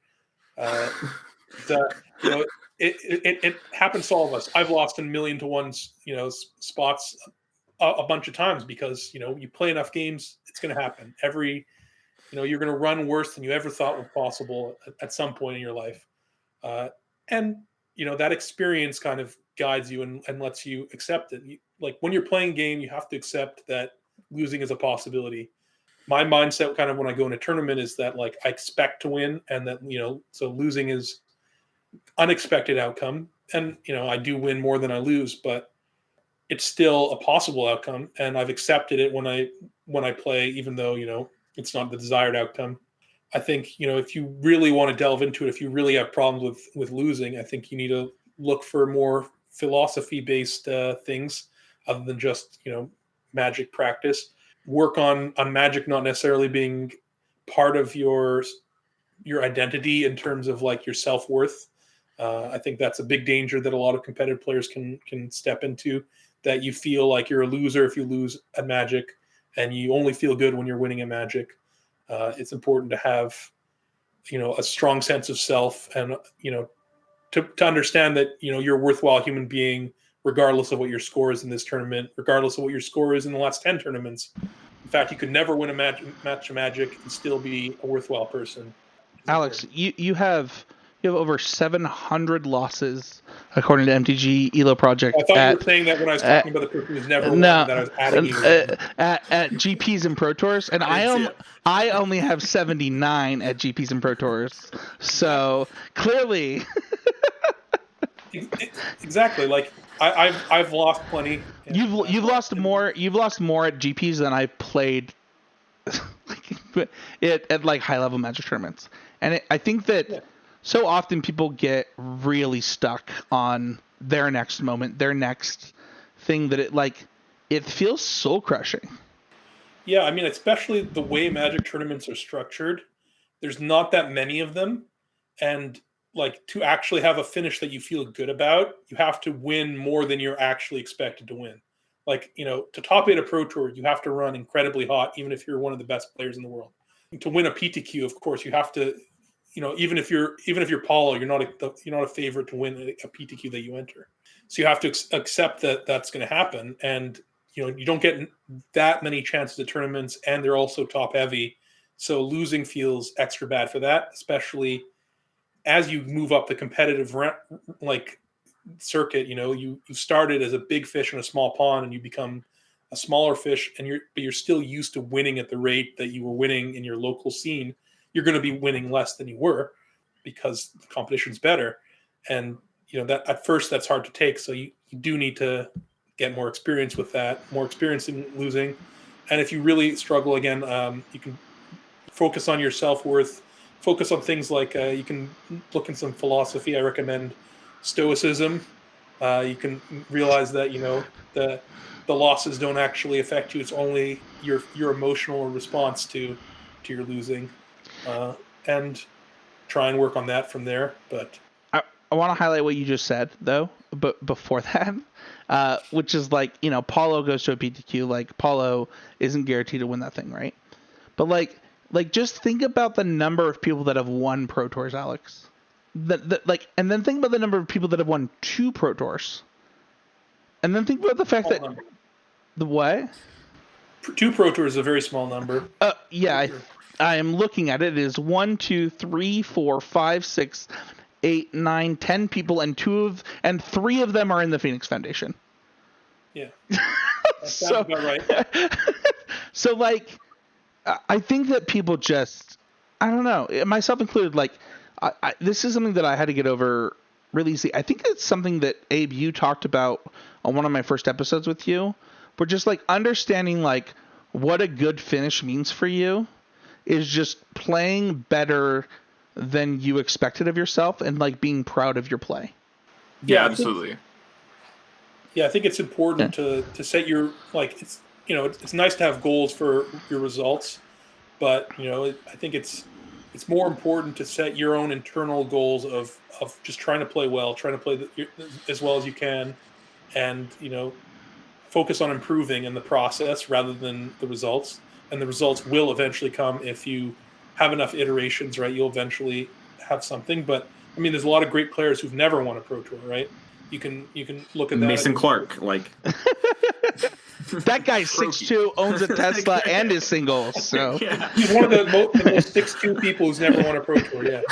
It happens to all of us. I've lost in 1,000,000-to-1 spots a bunch of times because you play enough games, it's going to happen. You're going to run worse than you ever thought was possible at some point in your life, and that experience kind of guides you and lets you accept it. Like when you're playing a game, you have to accept that losing is a possibility. My mindset kind of when I go in a tournament is that like I expect to win, and that so losing is unexpected outcome, and I do win more than I lose, but it's still a possible outcome, and I've accepted it when I play, even though it's not the desired outcome. I think if you really want to delve into it, if you really have problems with losing, I think you need to look for more philosophy-based things other than just Magic practice. Work on Magic not necessarily being part of your identity in terms of like your self-worth. I think that's a big danger that a lot of competitive players can step into, that you feel like you're a loser if you lose at Magic, and you only feel good when you're winning at Magic. It's important to have a strong sense of self, and to understand that you're a worthwhile human being regardless of what your score is in this tournament, regardless of what your score is in the last 10 tournaments. In fact, you could never win a match of Magic and still be a worthwhile person. Alex, you have over 700 losses according to MTG Elo Project. I thought you were saying that when I was talking about the person who's never won, that I was adding you. At GPs and Pro Tours, and I only have 79 at GPs and Pro Tours. So clearly, exactly. Like I've lost plenty. You've lost more. You've lost more at GPs than I've played at like high level Magic tournaments, and I think that so often people get really stuck on their next moment, their next thing, that it feels soul crushing. Yeah, I mean, especially the way Magic tournaments are structured, there's not that many of them, and like to actually have a finish that you feel good about, you have to win more than you're actually expected to win. Like, to top 8 a Pro Tour, you have to run incredibly hot, even if you're one of the best players in the world. To win a PTQ, of course, you have to, even if you're Paulo, you're not a favorite to win a PTQ that you enter. So you have to accept that that's going to happen, and you don't get that many chances at tournaments, and they're also top heavy. So losing feels extra bad for that, especially as you move up the competitive circuit. You started as a big fish in a small pond, and you become a smaller fish, and you're still used to winning at the rate that you were winning in your local scene. You're going to be winning less than you were because the competition's better, and that at first that's hard to take. So you do need to get more experience with that, more experience in losing. And if you really struggle again, you can focus on your self-worth. Focus on things like you can look in some philosophy. I recommend Stoicism. You can realize that the losses don't actually affect you. It's only your emotional response to your losing, and try and work on that from there. But I want to highlight what you just said though, but before that, which is like Paulo goes to a PTQ. Like Paulo isn't guaranteed to win that thing, right? But like just think about the number of people that have won Pro Tours, Alex. And then think about the number of people that have won 2 Pro Tours. And then think about the fact that number. The what? 2 Pro Tours is a very small number. Yeah, I am looking at it. It is 1, 2, 3, 4, 5, 6, 8, 9, 10 people, and 3 of them are in the Phoenix Foundation. Yeah, that sounds about right. So I think that people just, I don't know, myself included, this is something that I had to get over really easy. I think it's something that, Abe, you talked about on one of my first episodes with you, where just like understanding like what a good finish means for you is just playing better than you expected of yourself and like being proud of your play. Yeah, I absolutely. I think it's important to set your, like, it's, it's nice to have goals for your results, but I think it's more important to set your own internal goals of just trying to play well, trying to play as well as you can, and focus on improving in the process rather than the results. And the results will eventually come if you have enough iterations, right? You'll eventually have something. But I mean, there's a lot of great players who've never won a pro tour, right? You can look at that. Mason Clark, like that guy's 6'2", owns a Tesla, and is single. So he's one of the most 6'2" people who's never won a pro tour. Yeah,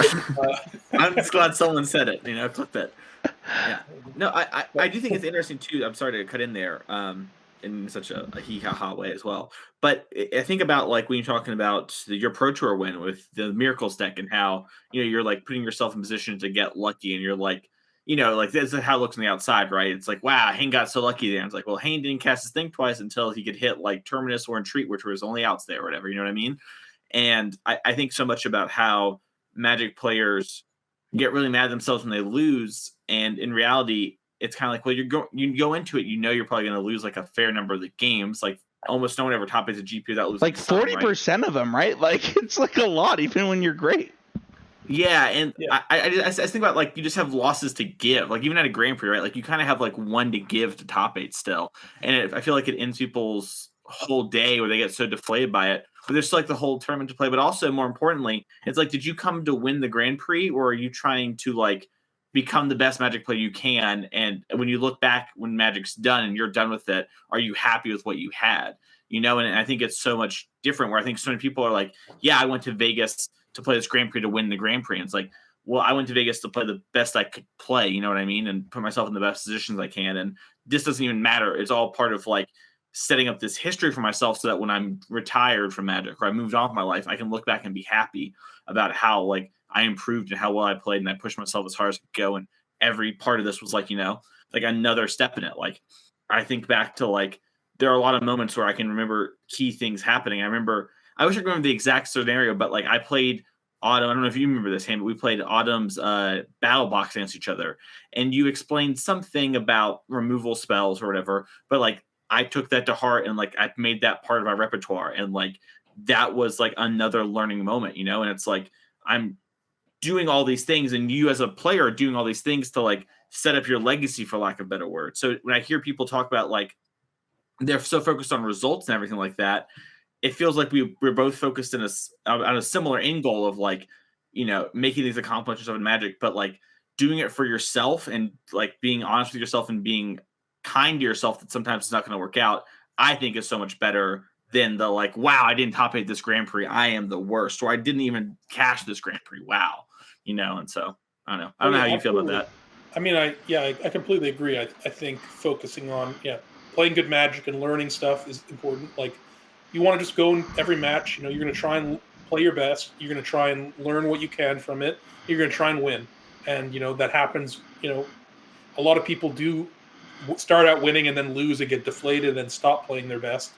I'm just glad someone said it. Clip it. Yeah. No, I do think it's interesting too. I'm sorry to cut in there in such a hee-ha-ha way as well. But I think about like when you're talking about your Pro Tour win with the Miracles deck and how, you're like putting yourself in position to get lucky and you're like, like this is how it looks on the outside, right? It's like, wow, Hayne got so lucky there. It's like, well, Hayne didn't cast his thing twice until he could hit like Terminus or Entreat, which were his only outs there or whatever. You know what I mean? And I think so much about how Magic players get really mad at themselves when they lose. And in reality, it's kind of like, well, you go into it, you're probably going to lose like a fair number of the games. Like almost no one ever top eights a GP without losing. Like 40% of them, right? Like it's like a lot, even when you're great. Yeah, and yeah. I think about like you just have losses to give. Like even at a Grand Prix, right? Like you kind of have like one to give to top eight still, and I feel like it ends people's whole day where they get so deflated by it. But there's still like the whole tournament to play. But also more importantly, it's like, did you come to win the Grand Prix, or are you trying to like become the best Magic player you can? And when you look back when Magic's done and you're done with it, are you happy with what you had? And I think it's so much different. Where I think so many people are like, yeah, I went to Vegas to play this Grand Prix to win the Grand Prix. And it's like, well, I went to Vegas to play the best I could play, you know what I mean? And put myself in the best positions I can. And this doesn't even matter. It's all part of like setting up this history for myself so that when I'm retired from Magic or I moved on with my life, I can look back and be happy about how like I improved and how well I played and I pushed myself as hard as I could go. And every part of this was like, like another step in it. Like I think back to like, there are a lot of moments where I can remember key things happening. I wish I could remember the exact scenario, but like I played Autumn. I don't know if you remember this, Hayne, but we played Autumn's battle box against each other. And you explained something about removal spells or whatever, but like I took that to heart and like I made that part of my repertoire. And like that was like another learning moment, and it's like I'm doing all these things and you as a player are doing all these things to like set up your legacy, for lack of a better word. So when I hear people talk about like they're so focused on results and everything like that, it feels like we're both focused on a similar end goal of like, making these accomplishments of Magic, but like doing it for yourself and like being honest with yourself and being kind to yourself that sometimes it's not going to work out, I think is so much better than the like, wow, I didn't top 8 this Grand Prix, I am the worst, or I didn't even cash this Grand Prix, wow, and so I don't know. I don't know how you feel about that. I mean, I completely agree. I think focusing on playing good Magic and learning stuff is important. Like you want to just go in every match, you're going to try and play your best. You're going to try and learn what you can from it. You're going to try and win. And, that happens, a lot of people do start out winning and then lose and get deflated and stop playing their best.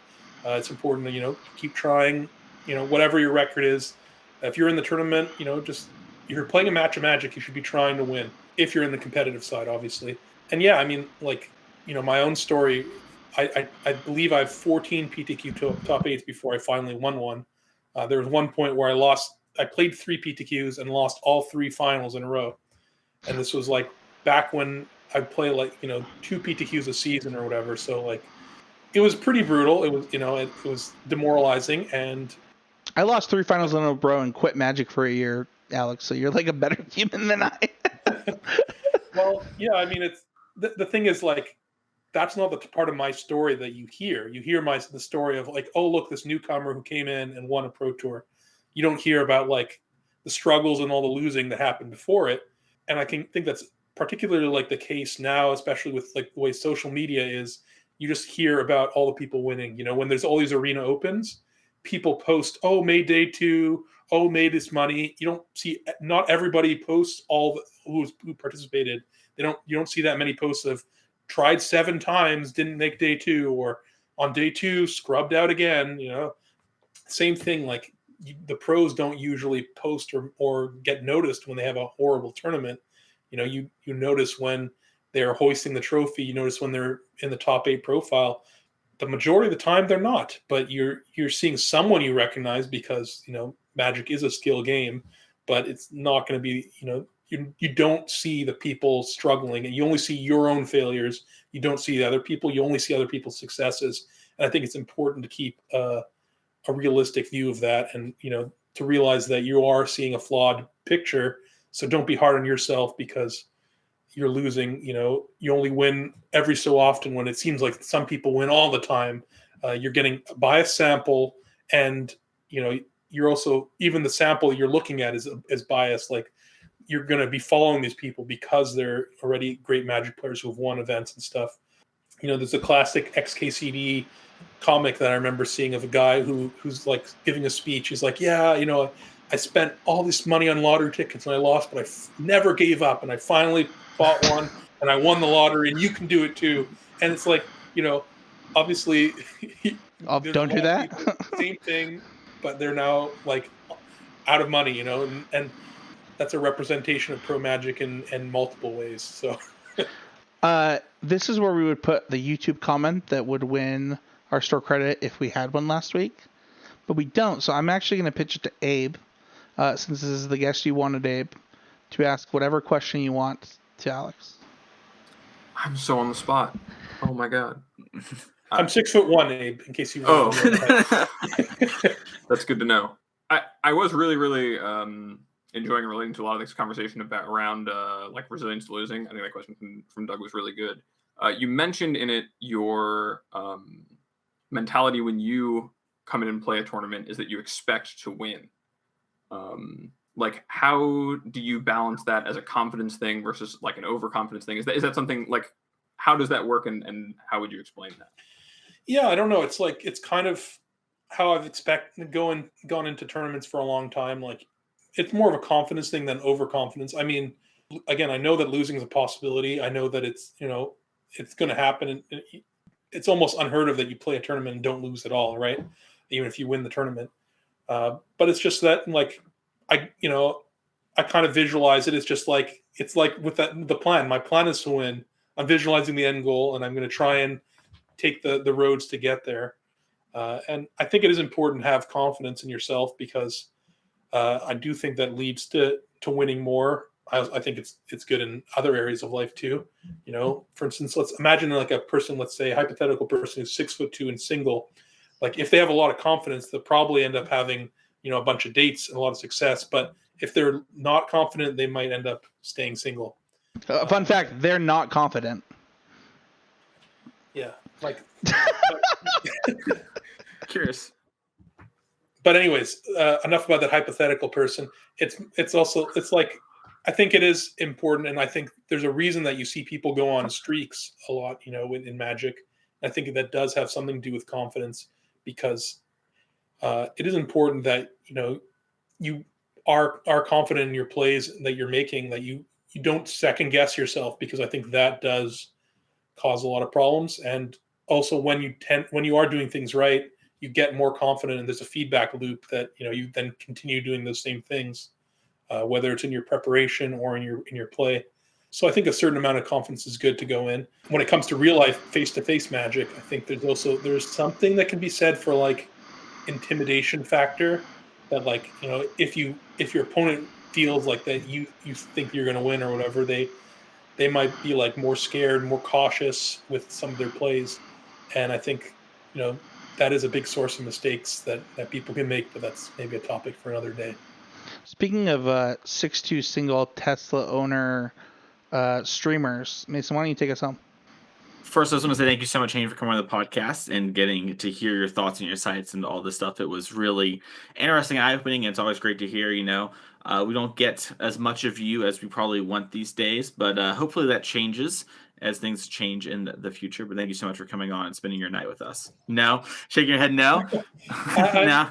It's important to, keep trying, whatever your record is. If you're in the tournament, just if you're playing a match of Magic, you should be trying to win if you're in the competitive side, obviously. And I mean, like, my own story, I believe I have 14 PTQ top 8s before I finally won one. There was one point where I played 3 PTQs and lost all 3 finals in a row. And this was like back when I play like, 2 PTQs a season or whatever. So like, it was pretty brutal. It was, it was demoralizing. And I lost 3 finals in a row and quit Magic for a year, Alex. So you're like a better human than I. Well, yeah, I mean, it's the thing is like, that's not the part of my story that you hear. You hear the story of like, oh, look, this newcomer who came in and won a Pro Tour. You don't hear about like the struggles and all the losing that happened before it. And I think that's particularly like the case now, especially with like the way social media is. You just hear about all the people winning. When there's all these arena opens, people post, oh, made day 2, oh, made this money. You don't see, not everybody posts who participated. You don't see that many posts of tried 7 times, didn't make day 2, or on day 2 scrubbed out again. Same thing. Like the pros don't usually post or get noticed when they have a horrible tournament. You notice when they're hoisting the trophy. You notice when they're in the top 8 profile. The majority of the time they're not, but you're seeing someone you recognize because Magic is a skill game, but it's not going to be you don't see the people struggling, and you only see your own failures. You don't see the other people. You only see other people's successes, and I think it's important to keep a realistic view of that, and to realize that you are seeing a flawed picture. So don't be hard on yourself because you're losing. You only win every so often when it seems like some people win all the time. You're getting a biased sample, and you're also, even the sample you're looking at is biased. Like you're going to be following these people because they're already great Magic players who've won events and stuff. There's a classic XKCD comic that I remember seeing of a guy who's like giving a speech. He's like, yeah, I spent all this money on lottery tickets and I lost, but I never gave up, and I finally bought one and I won the lottery, and you can do it too. And it's like, obviously don't do that. Same thing, but they're now like out of money, and that's a representation of pro Magic in multiple ways. So this is where we would put the YouTube comment that would win our store credit if we had one last week, but we don't. So I'm actually going to pitch it to Abe, since this is the guest you wanted, Abe, to ask whatever question you want to Alex. I'm so on the spot. Oh my god. I'm 6'1", Abe, in case you want to know. That's good to know. I was really, really enjoying relating to a lot of this conversation around like resilience to losing. I think that question from Doug was really good. You mentioned in it your mentality when you come in and play a tournament is that you expect to win. Like, how do you balance that as a confidence thing versus like an overconfidence thing? Is that something like, how does that work, and how would you explain that? Yeah, I don't know. It's like, it's kind of how I've gone into tournaments for a long time. Like, it's more of a confidence thing than overconfidence. I mean, again, I know that losing is a possibility. I know that it's going to happen, and it's almost unheard of that you play a tournament and don't lose at all, right? Even if you win the tournament. But it's just that, like, I kind of visualize it. It's just like, it's like with the plan. My plan is to win. I'm visualizing the end goal, and I'm going to try and take the roads to get there. And I think it is important to have confidence in yourself, because I do think that leads to winning more. I think it's good in other areas of life too. For instance, let's imagine like a person, let's say a hypothetical person who's 6'2" and single. Like, if they have a lot of confidence, they'll probably end up having a bunch of dates and a lot of success. But if they're not confident, they might end up staying single. Fun fact: they're not confident. Yeah, like curious. But anyways, enough about that hypothetical person. It's also like, I think it is important, and I think there's a reason that you see people go on streaks a lot, in Magic. I think that does have something to do with confidence, because it is important that you are confident in your plays that you're making, that you don't second guess yourself, because I think that does cause a lot of problems. And also, when you are doing things right, you get more confident, and there's a feedback loop that you then continue doing those same things, whether it's in your preparation or in your play. So I think a certain amount of confidence is good to go in. When it comes to real life face-to-face Magic, I think there's something that can be said for like intimidation factor, that like if your opponent feels like that you think you're going to win or whatever, they might be like more scared, more cautious with some of their plays. And I think that is a big source of mistakes that people can make, but that's maybe a topic for another day. Speaking of 6'2" single Tesla owner streamers, Mason, why don't you take us home? First, I just want to say thank you so much, Hayne, for coming on the podcast and getting to hear your thoughts and your insights and all this stuff. It was really interesting, eye-opening, and it's always great to hear. We don't get as much of you as we probably want these days, but hopefully that changes as things change in the future. But thank you so much for coming on and spending your night with us. No? Shaking your head no? No.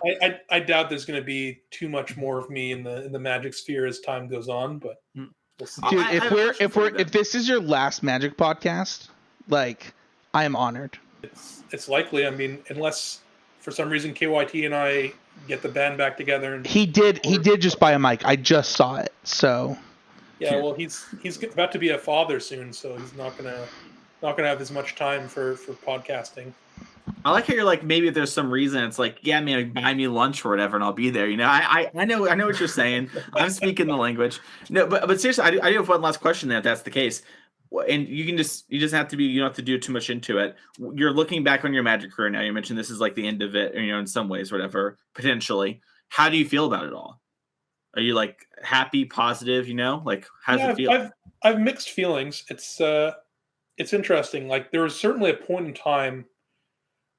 I doubt there's going to be too much more of me in the Magic sphere as time goes on, but we'll see. Dude, if this is your last Magic podcast, like, I am honored. It's likely. I mean, unless for some reason KYT and I get the band back together, and He did just buy a mic. I just saw it. So yeah, well, he's about to be a father soon, so he's not gonna have as much time for podcasting. I like how you're like, maybe if there's some reason, it's like, yeah, man, buy me lunch or whatever, and I'll be there. You know, I know what you're saying. I'm speaking the language. No, but seriously, I do have one last question. Then, if that's the case, and you just have to be, you don't have to do too much into it. You're looking back on your Magic career now. You mentioned this is like the end of it, in some ways, whatever, potentially. How do you feel about it all? Are you like happy, positive? Like how does it feel? I've mixed feelings. It's interesting. Like there was certainly a point in time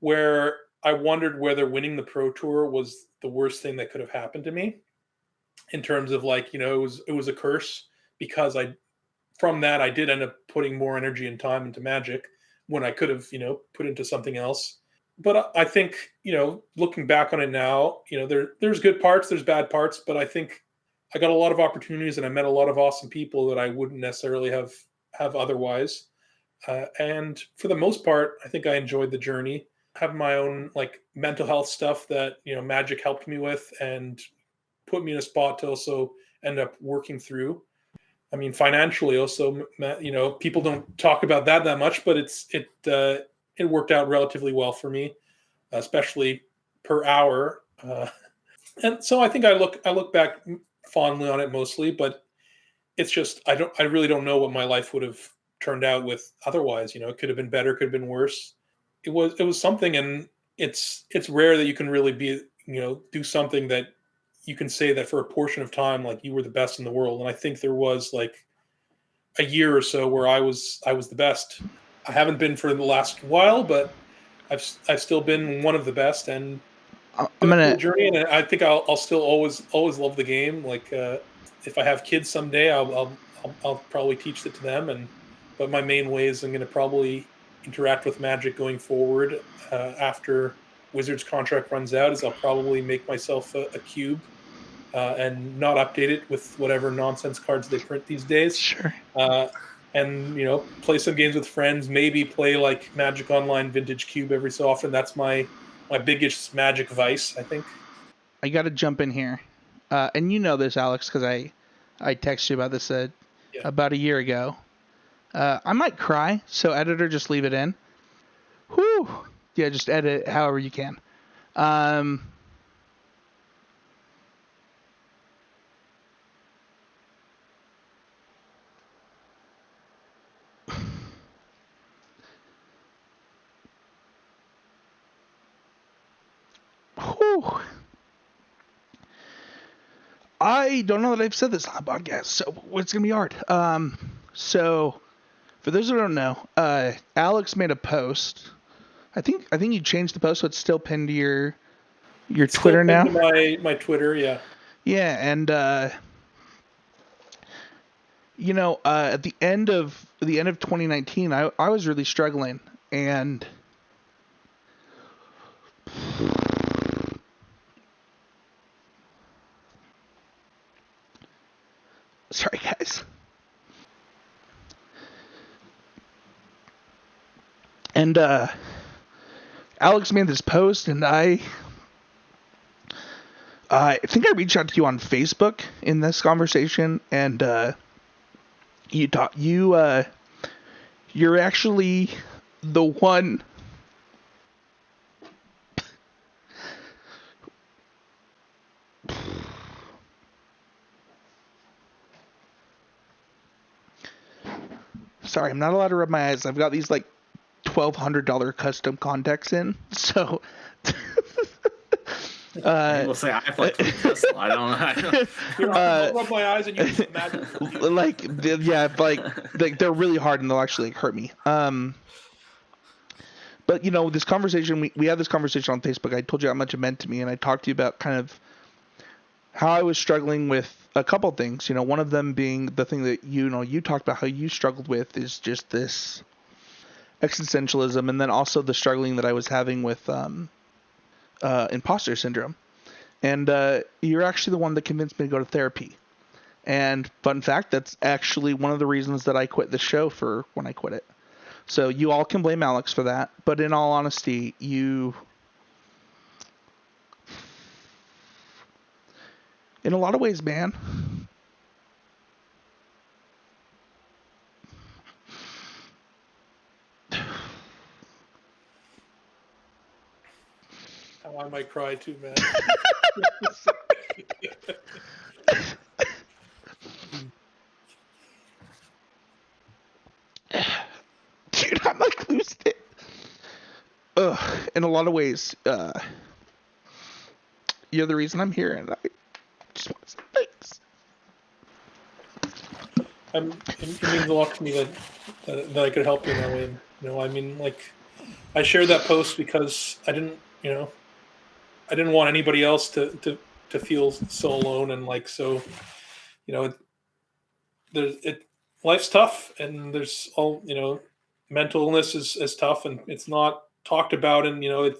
where I wondered whether winning the Pro Tour was the worst thing that could have happened to me, in terms of like, it was a curse, because from that I did end up putting more energy and time into Magic when I could have, put into something else. But I think, looking back on it now, there's good parts, there's bad parts, but I think I got a lot of opportunities and I met a lot of awesome people that I wouldn't necessarily have otherwise. And for the most part, I think I enjoyed the journey. Have my own like mental health stuff that Magic helped me with and put me in a spot to also end up working through. I mean, financially also, people don't talk about that much, but it worked out relatively well for me, especially per hour. And so I think I look back fondly on it mostly, but it's just I really don't know what my life would have turned out with otherwise. It could have been better, could have been worse. It was something, and it's rare that you can really be, do something that you can say that for a portion of time, like you were the best in the world. And I think there was like a year or so where I was the best. I haven't been for the last while, but I've still been one of the best, and I'm gonna journey. And I think I'll still always love the game. Like if I have kids someday, I'll probably teach it to them. But my main ways I'm going to probably interact with Magic going forward after Wizards contract runs out is I'll probably make myself a cube and not update it with whatever nonsense cards they print these days. Sure. And play some games with friends. Maybe play like Magic Online Vintage Cube every so often. That's my biggest Magic vice, I think. I got to jump in here, and this, Alex, because I texted you about this about a year ago. I might cry, so editor, just leave it in. Whew. Yeah, just edit it however you can. Whew. I don't know that I've said this on the podcast, so it's gonna be hard. So for those who don't know, Alex made a post. I think you changed the post, so it's still pinned to your Twitter now. My Twitter, yeah. Yeah, and at the end of 2019, I was really struggling, and sorry guys. And Alex made this post, and I think I reached out to you on Facebook in this conversation, and you're actually the one. Sorry, I'm not allowed to rub my eyes. I've got these like $1,200 custom contacts in, so We'll say I like Tesla. I don't know. I'll rub my eyes and use the Magic. like they're really hard and they'll actually hurt me. But this conversation, we had this conversation on Facebook. I told you how much it meant to me, and I talked to you about kind of how I was struggling with a couple things. One of them being the thing that you talked about how you struggled with is just this existentialism, and then also the struggling that I was having with imposter syndrome. And you're actually the one that convinced me to go to therapy. And fun fact, that's actually one of the reasons that I quit the show for when I quit it. So you all can blame Alex for that. But in all honesty, in a lot of ways, man, I might cry too, man. dude, I'm like losing it. In a lot of ways, you're the reason I'm here, and I just want to say thanks. It means a lot to me that I could help you in that way. You know, I mean, like, I shared that post because I didn't want anybody else to feel so alone, and like, so, you know, life's tough, and there's all, you know, mental illness is tough, and it's not talked about, and, you know,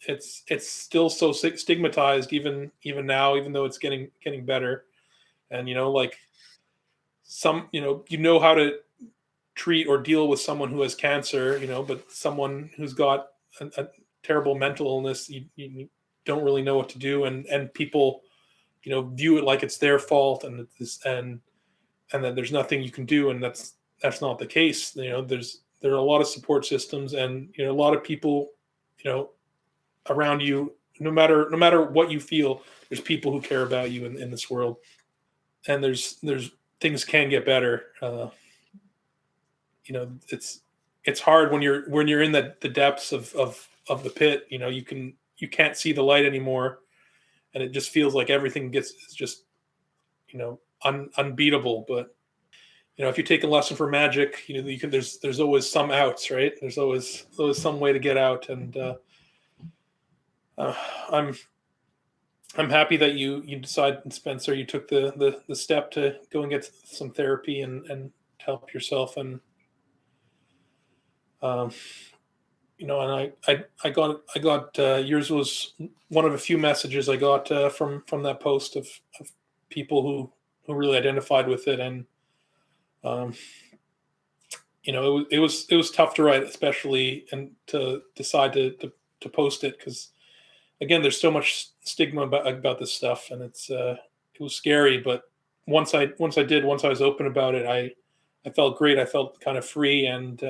it's still so stigmatized even now, even though it's getting better. And, you know, like, some, you know how to treat or deal with someone who has cancer, you know, but someone who's got a terrible mental illness, you don't really know what to do, and people, you know, view it like it's their fault, and then there's nothing you can do, and that's not the case. You know, there are a lot of support systems, and, you know, a lot of people, you know, around you. No matter what you feel, there's people who care about you in this world, and there's things can get better. You know, it's hard when you're in the depths of the pit. You know, you can't see the light anymore, and it just feels like everything is just, you know, unbeatable. But, you know, if you take a lesson for Magic, you know, there's always some outs, right? There's always some way to get out, and I'm happy that you decided, Spencer, you took the step to go and get some therapy and help yourself. And you know, and I got yours was one of a few messages I got from that post of people who really identified with it. And you know, it was tough to write, especially, and to decide to post it, because, again, there's so much stigma about this stuff, and it was scary. But once I was open about it, I felt great. I felt kind of free, and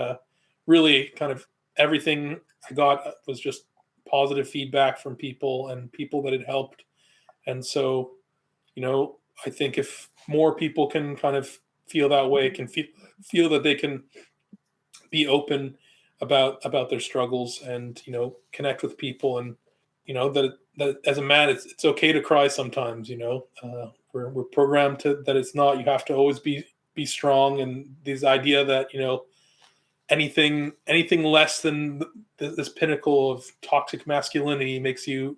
really kind of everything I got was just positive feedback from people, and people that it helped. And so, you know, I think if more people can kind of feel that way, can feel that they can be open about their struggles, and, you know, connect with people, and, you know, that as a man, it's okay to cry sometimes. You know, we're programmed that it's not. You have to always be strong, and this idea that, you know, anything less than this pinnacle of toxic masculinity makes you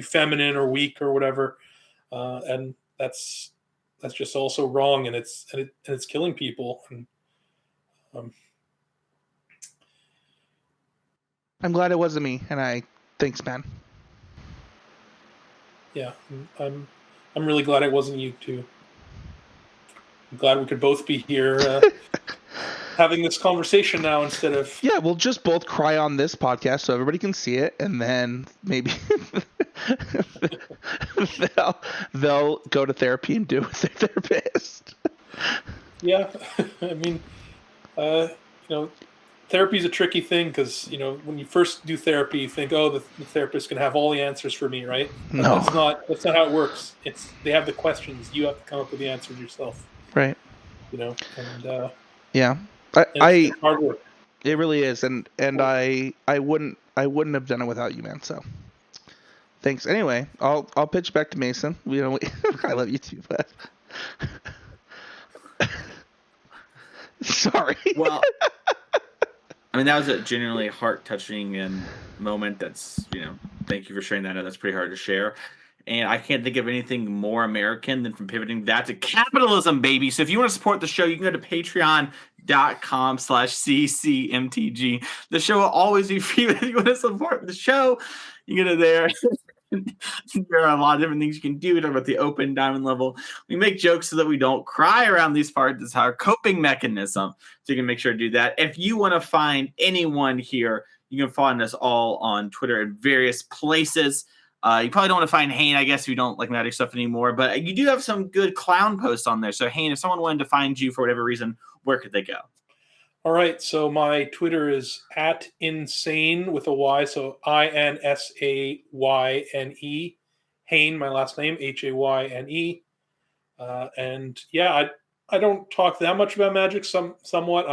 feminine or weak or whatever, and that's just also wrong, and it's killing people. And I'm glad it wasn't me, and thanks, man. Yeah, I'm really glad it wasn't you too. I'm glad we could both be here having this conversation now, instead of... Yeah, we'll just both cry on this podcast so everybody can see it, and then maybe they'll go to therapy and do it with their therapist. Yeah, I mean, you know, therapy is a tricky thing, because, you know, when you first do therapy, you think, oh, the therapist can have all the answers for me, right? But no, that's not how it works. They have the questions. You have to come up with the answers yourself. Right. You know, and yeah, it's hard work. It really is, and I wouldn't have done it without you, man. So thanks. Anyway, I'll pitch back to Mason. You know, I love you too, but sorry. Well, I mean, that was a genuinely heart-touching and moment. That's, you know, thank you for sharing that. I know that's pretty hard to share. And I can't think of anything more American than from pivoting that to capitalism, baby. So if you want to support the show, you can go to patreon.com/ccmtg. The show will always be free. If you want to support the show, you go to there. There are a lot of different things you can do. We talk about the open diamond level. We make jokes so that we don't cry around these parts. It's our coping mechanism. So you can make sure to do that. If you want to find anyone here, you can find us all on Twitter at various places. You probably don't want to find Hayne, I guess, if you don't like Magic stuff anymore. But you do have some good clown posts on there. So, Hayne, if someone wanted to find you for whatever reason, where could they go? All right, so my Twitter is @insane with a Y, so INSAYNE. Hayne, my last name, HAYNE. And yeah, I don't talk that much about Magic. Somewhat.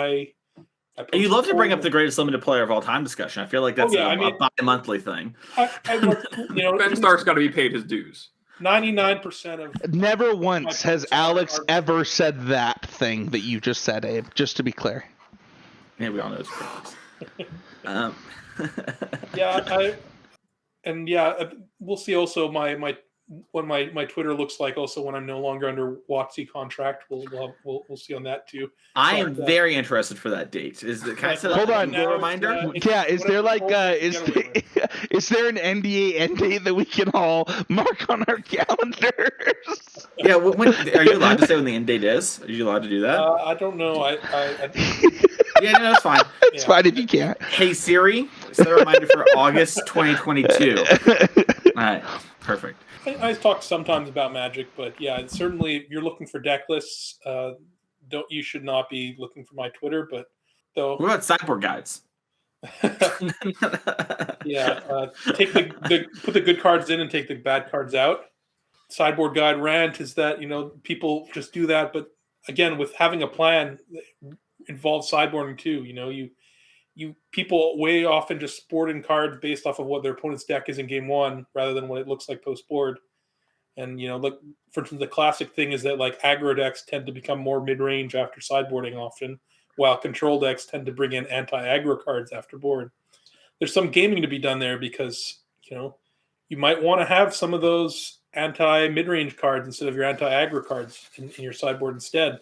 You love to bring up the greatest limited player of all time discussion. I feel like that's a bi-monthly thing. Ben Stark's got to be paid his dues. 99% of. Never once has Alex ever said that thing that you just said, Abe. Just to be clear. Yeah, we all know it's correct. We'll see. Also, what my Twitter looks like. Also, when I'm no longer under WotC contract, we'll see on that too. I am very interested for that date. Is it kind of hold on? A reminder? Is there like is there an NDA end date that we can all mark on our calendars? Yeah, when are you allowed to say when the end date is? Are you allowed to do that? I don't know. Yeah, no, it's fine. It's fine if you can't. Hey Siri, set a reminder for August 2022. All right, perfect. I talk sometimes about Magic, but yeah, certainly if you're looking for deck lists, you should not be looking for my Twitter. But though, what about sideboard guides? Yeah, put the good cards in and take the bad cards out. Sideboard guide rant is that people just do that, but again, with having a plan, involves sideboarding too. You people way often just board in cards based off of what their opponent's deck is in game one, rather than what it looks like post board. And look, for instance, the classic thing is that like aggro decks tend to become more mid range after sideboarding often, while control decks tend to bring in anti-aggro cards after board. There's some gaming to be done there because you might want to have some of those anti-mid-range cards instead of your anti-aggro cards in your sideboard instead.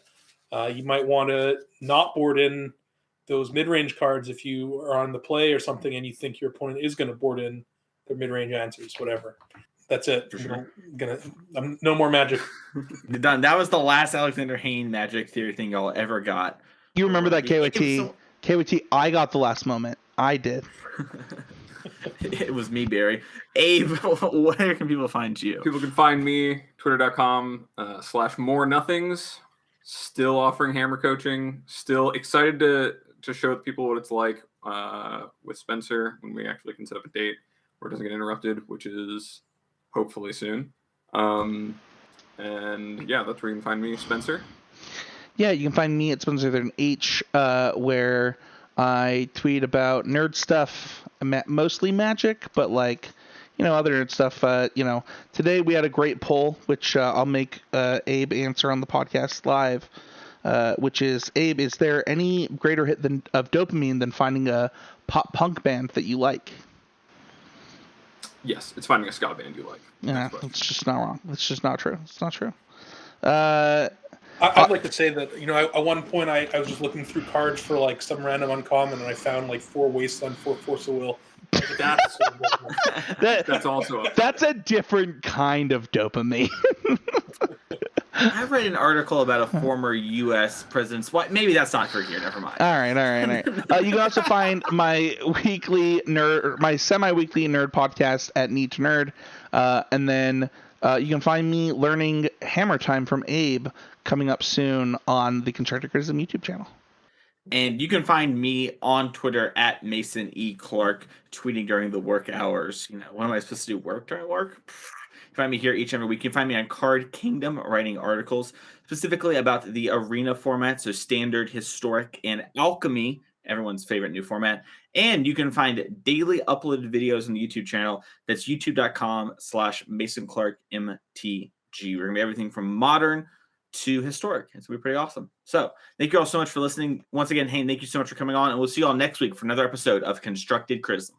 You might want to not board in those mid-range cards if you are on the play or something and you think your opponent is going to board in their mid-range answers, whatever. That's it. Sure. No more Magic. Done. That was the last Alexander Hayne Magic Theory thing y'all ever got. You remember that KYT? KYT, I got the last moment. I did. It was me, Barry. Abe, where can people find you? People can find me, twitter.com/morenothings. Still offering hammer coaching. Still excited to show people what it's like with Spencer when we actually can set up a date where it doesn't get interrupted, which is hopefully soon. And yeah, that's where you can find me, Spencer. Yeah, you can find me at Spencer where I tweet about nerd stuff, mostly Magic, but like, other nerd stuff. Today we had a great poll, which I'll make Abe answer on the podcast live, which is, Abe, is there any greater hit of dopamine than finding a pop punk band that you like? Yes, it's finding a ska band you like. Yeah, it's just not wrong. It's just not true. It's not true. I'd like to say that, at one point I was just looking through cards for like some random uncommon and I found like 4 Wasteland, 4 Force of Will. That's also that's a different kind of dopamine. I read an article about a former U.S. president's wife. Maybe that's not for here. Never mind. All right. You can also find my semi-weekly nerd podcast at Need to Nerd, and then you can find me learning Hammer Time from Abe coming up soon on the Constructed Criticism YouTube channel. And you can find me on Twitter at Mason E. Clark, tweeting during the work hours. When am I supposed to do work during work? You can find me here each and every week. You can find me on Card Kingdom writing articles specifically about the arena format, so standard, historic, and alchemy, everyone's favorite new format. And you can find daily uploaded videos on the YouTube channel. That's youtube.com/MasonClarkMTG. We're going to be everything from modern to historic. It's going to be pretty awesome. So thank you all so much for listening. Once again, Hayne, thank you so much for coming on, and we'll see you all next week for another episode of Constructed Criticism.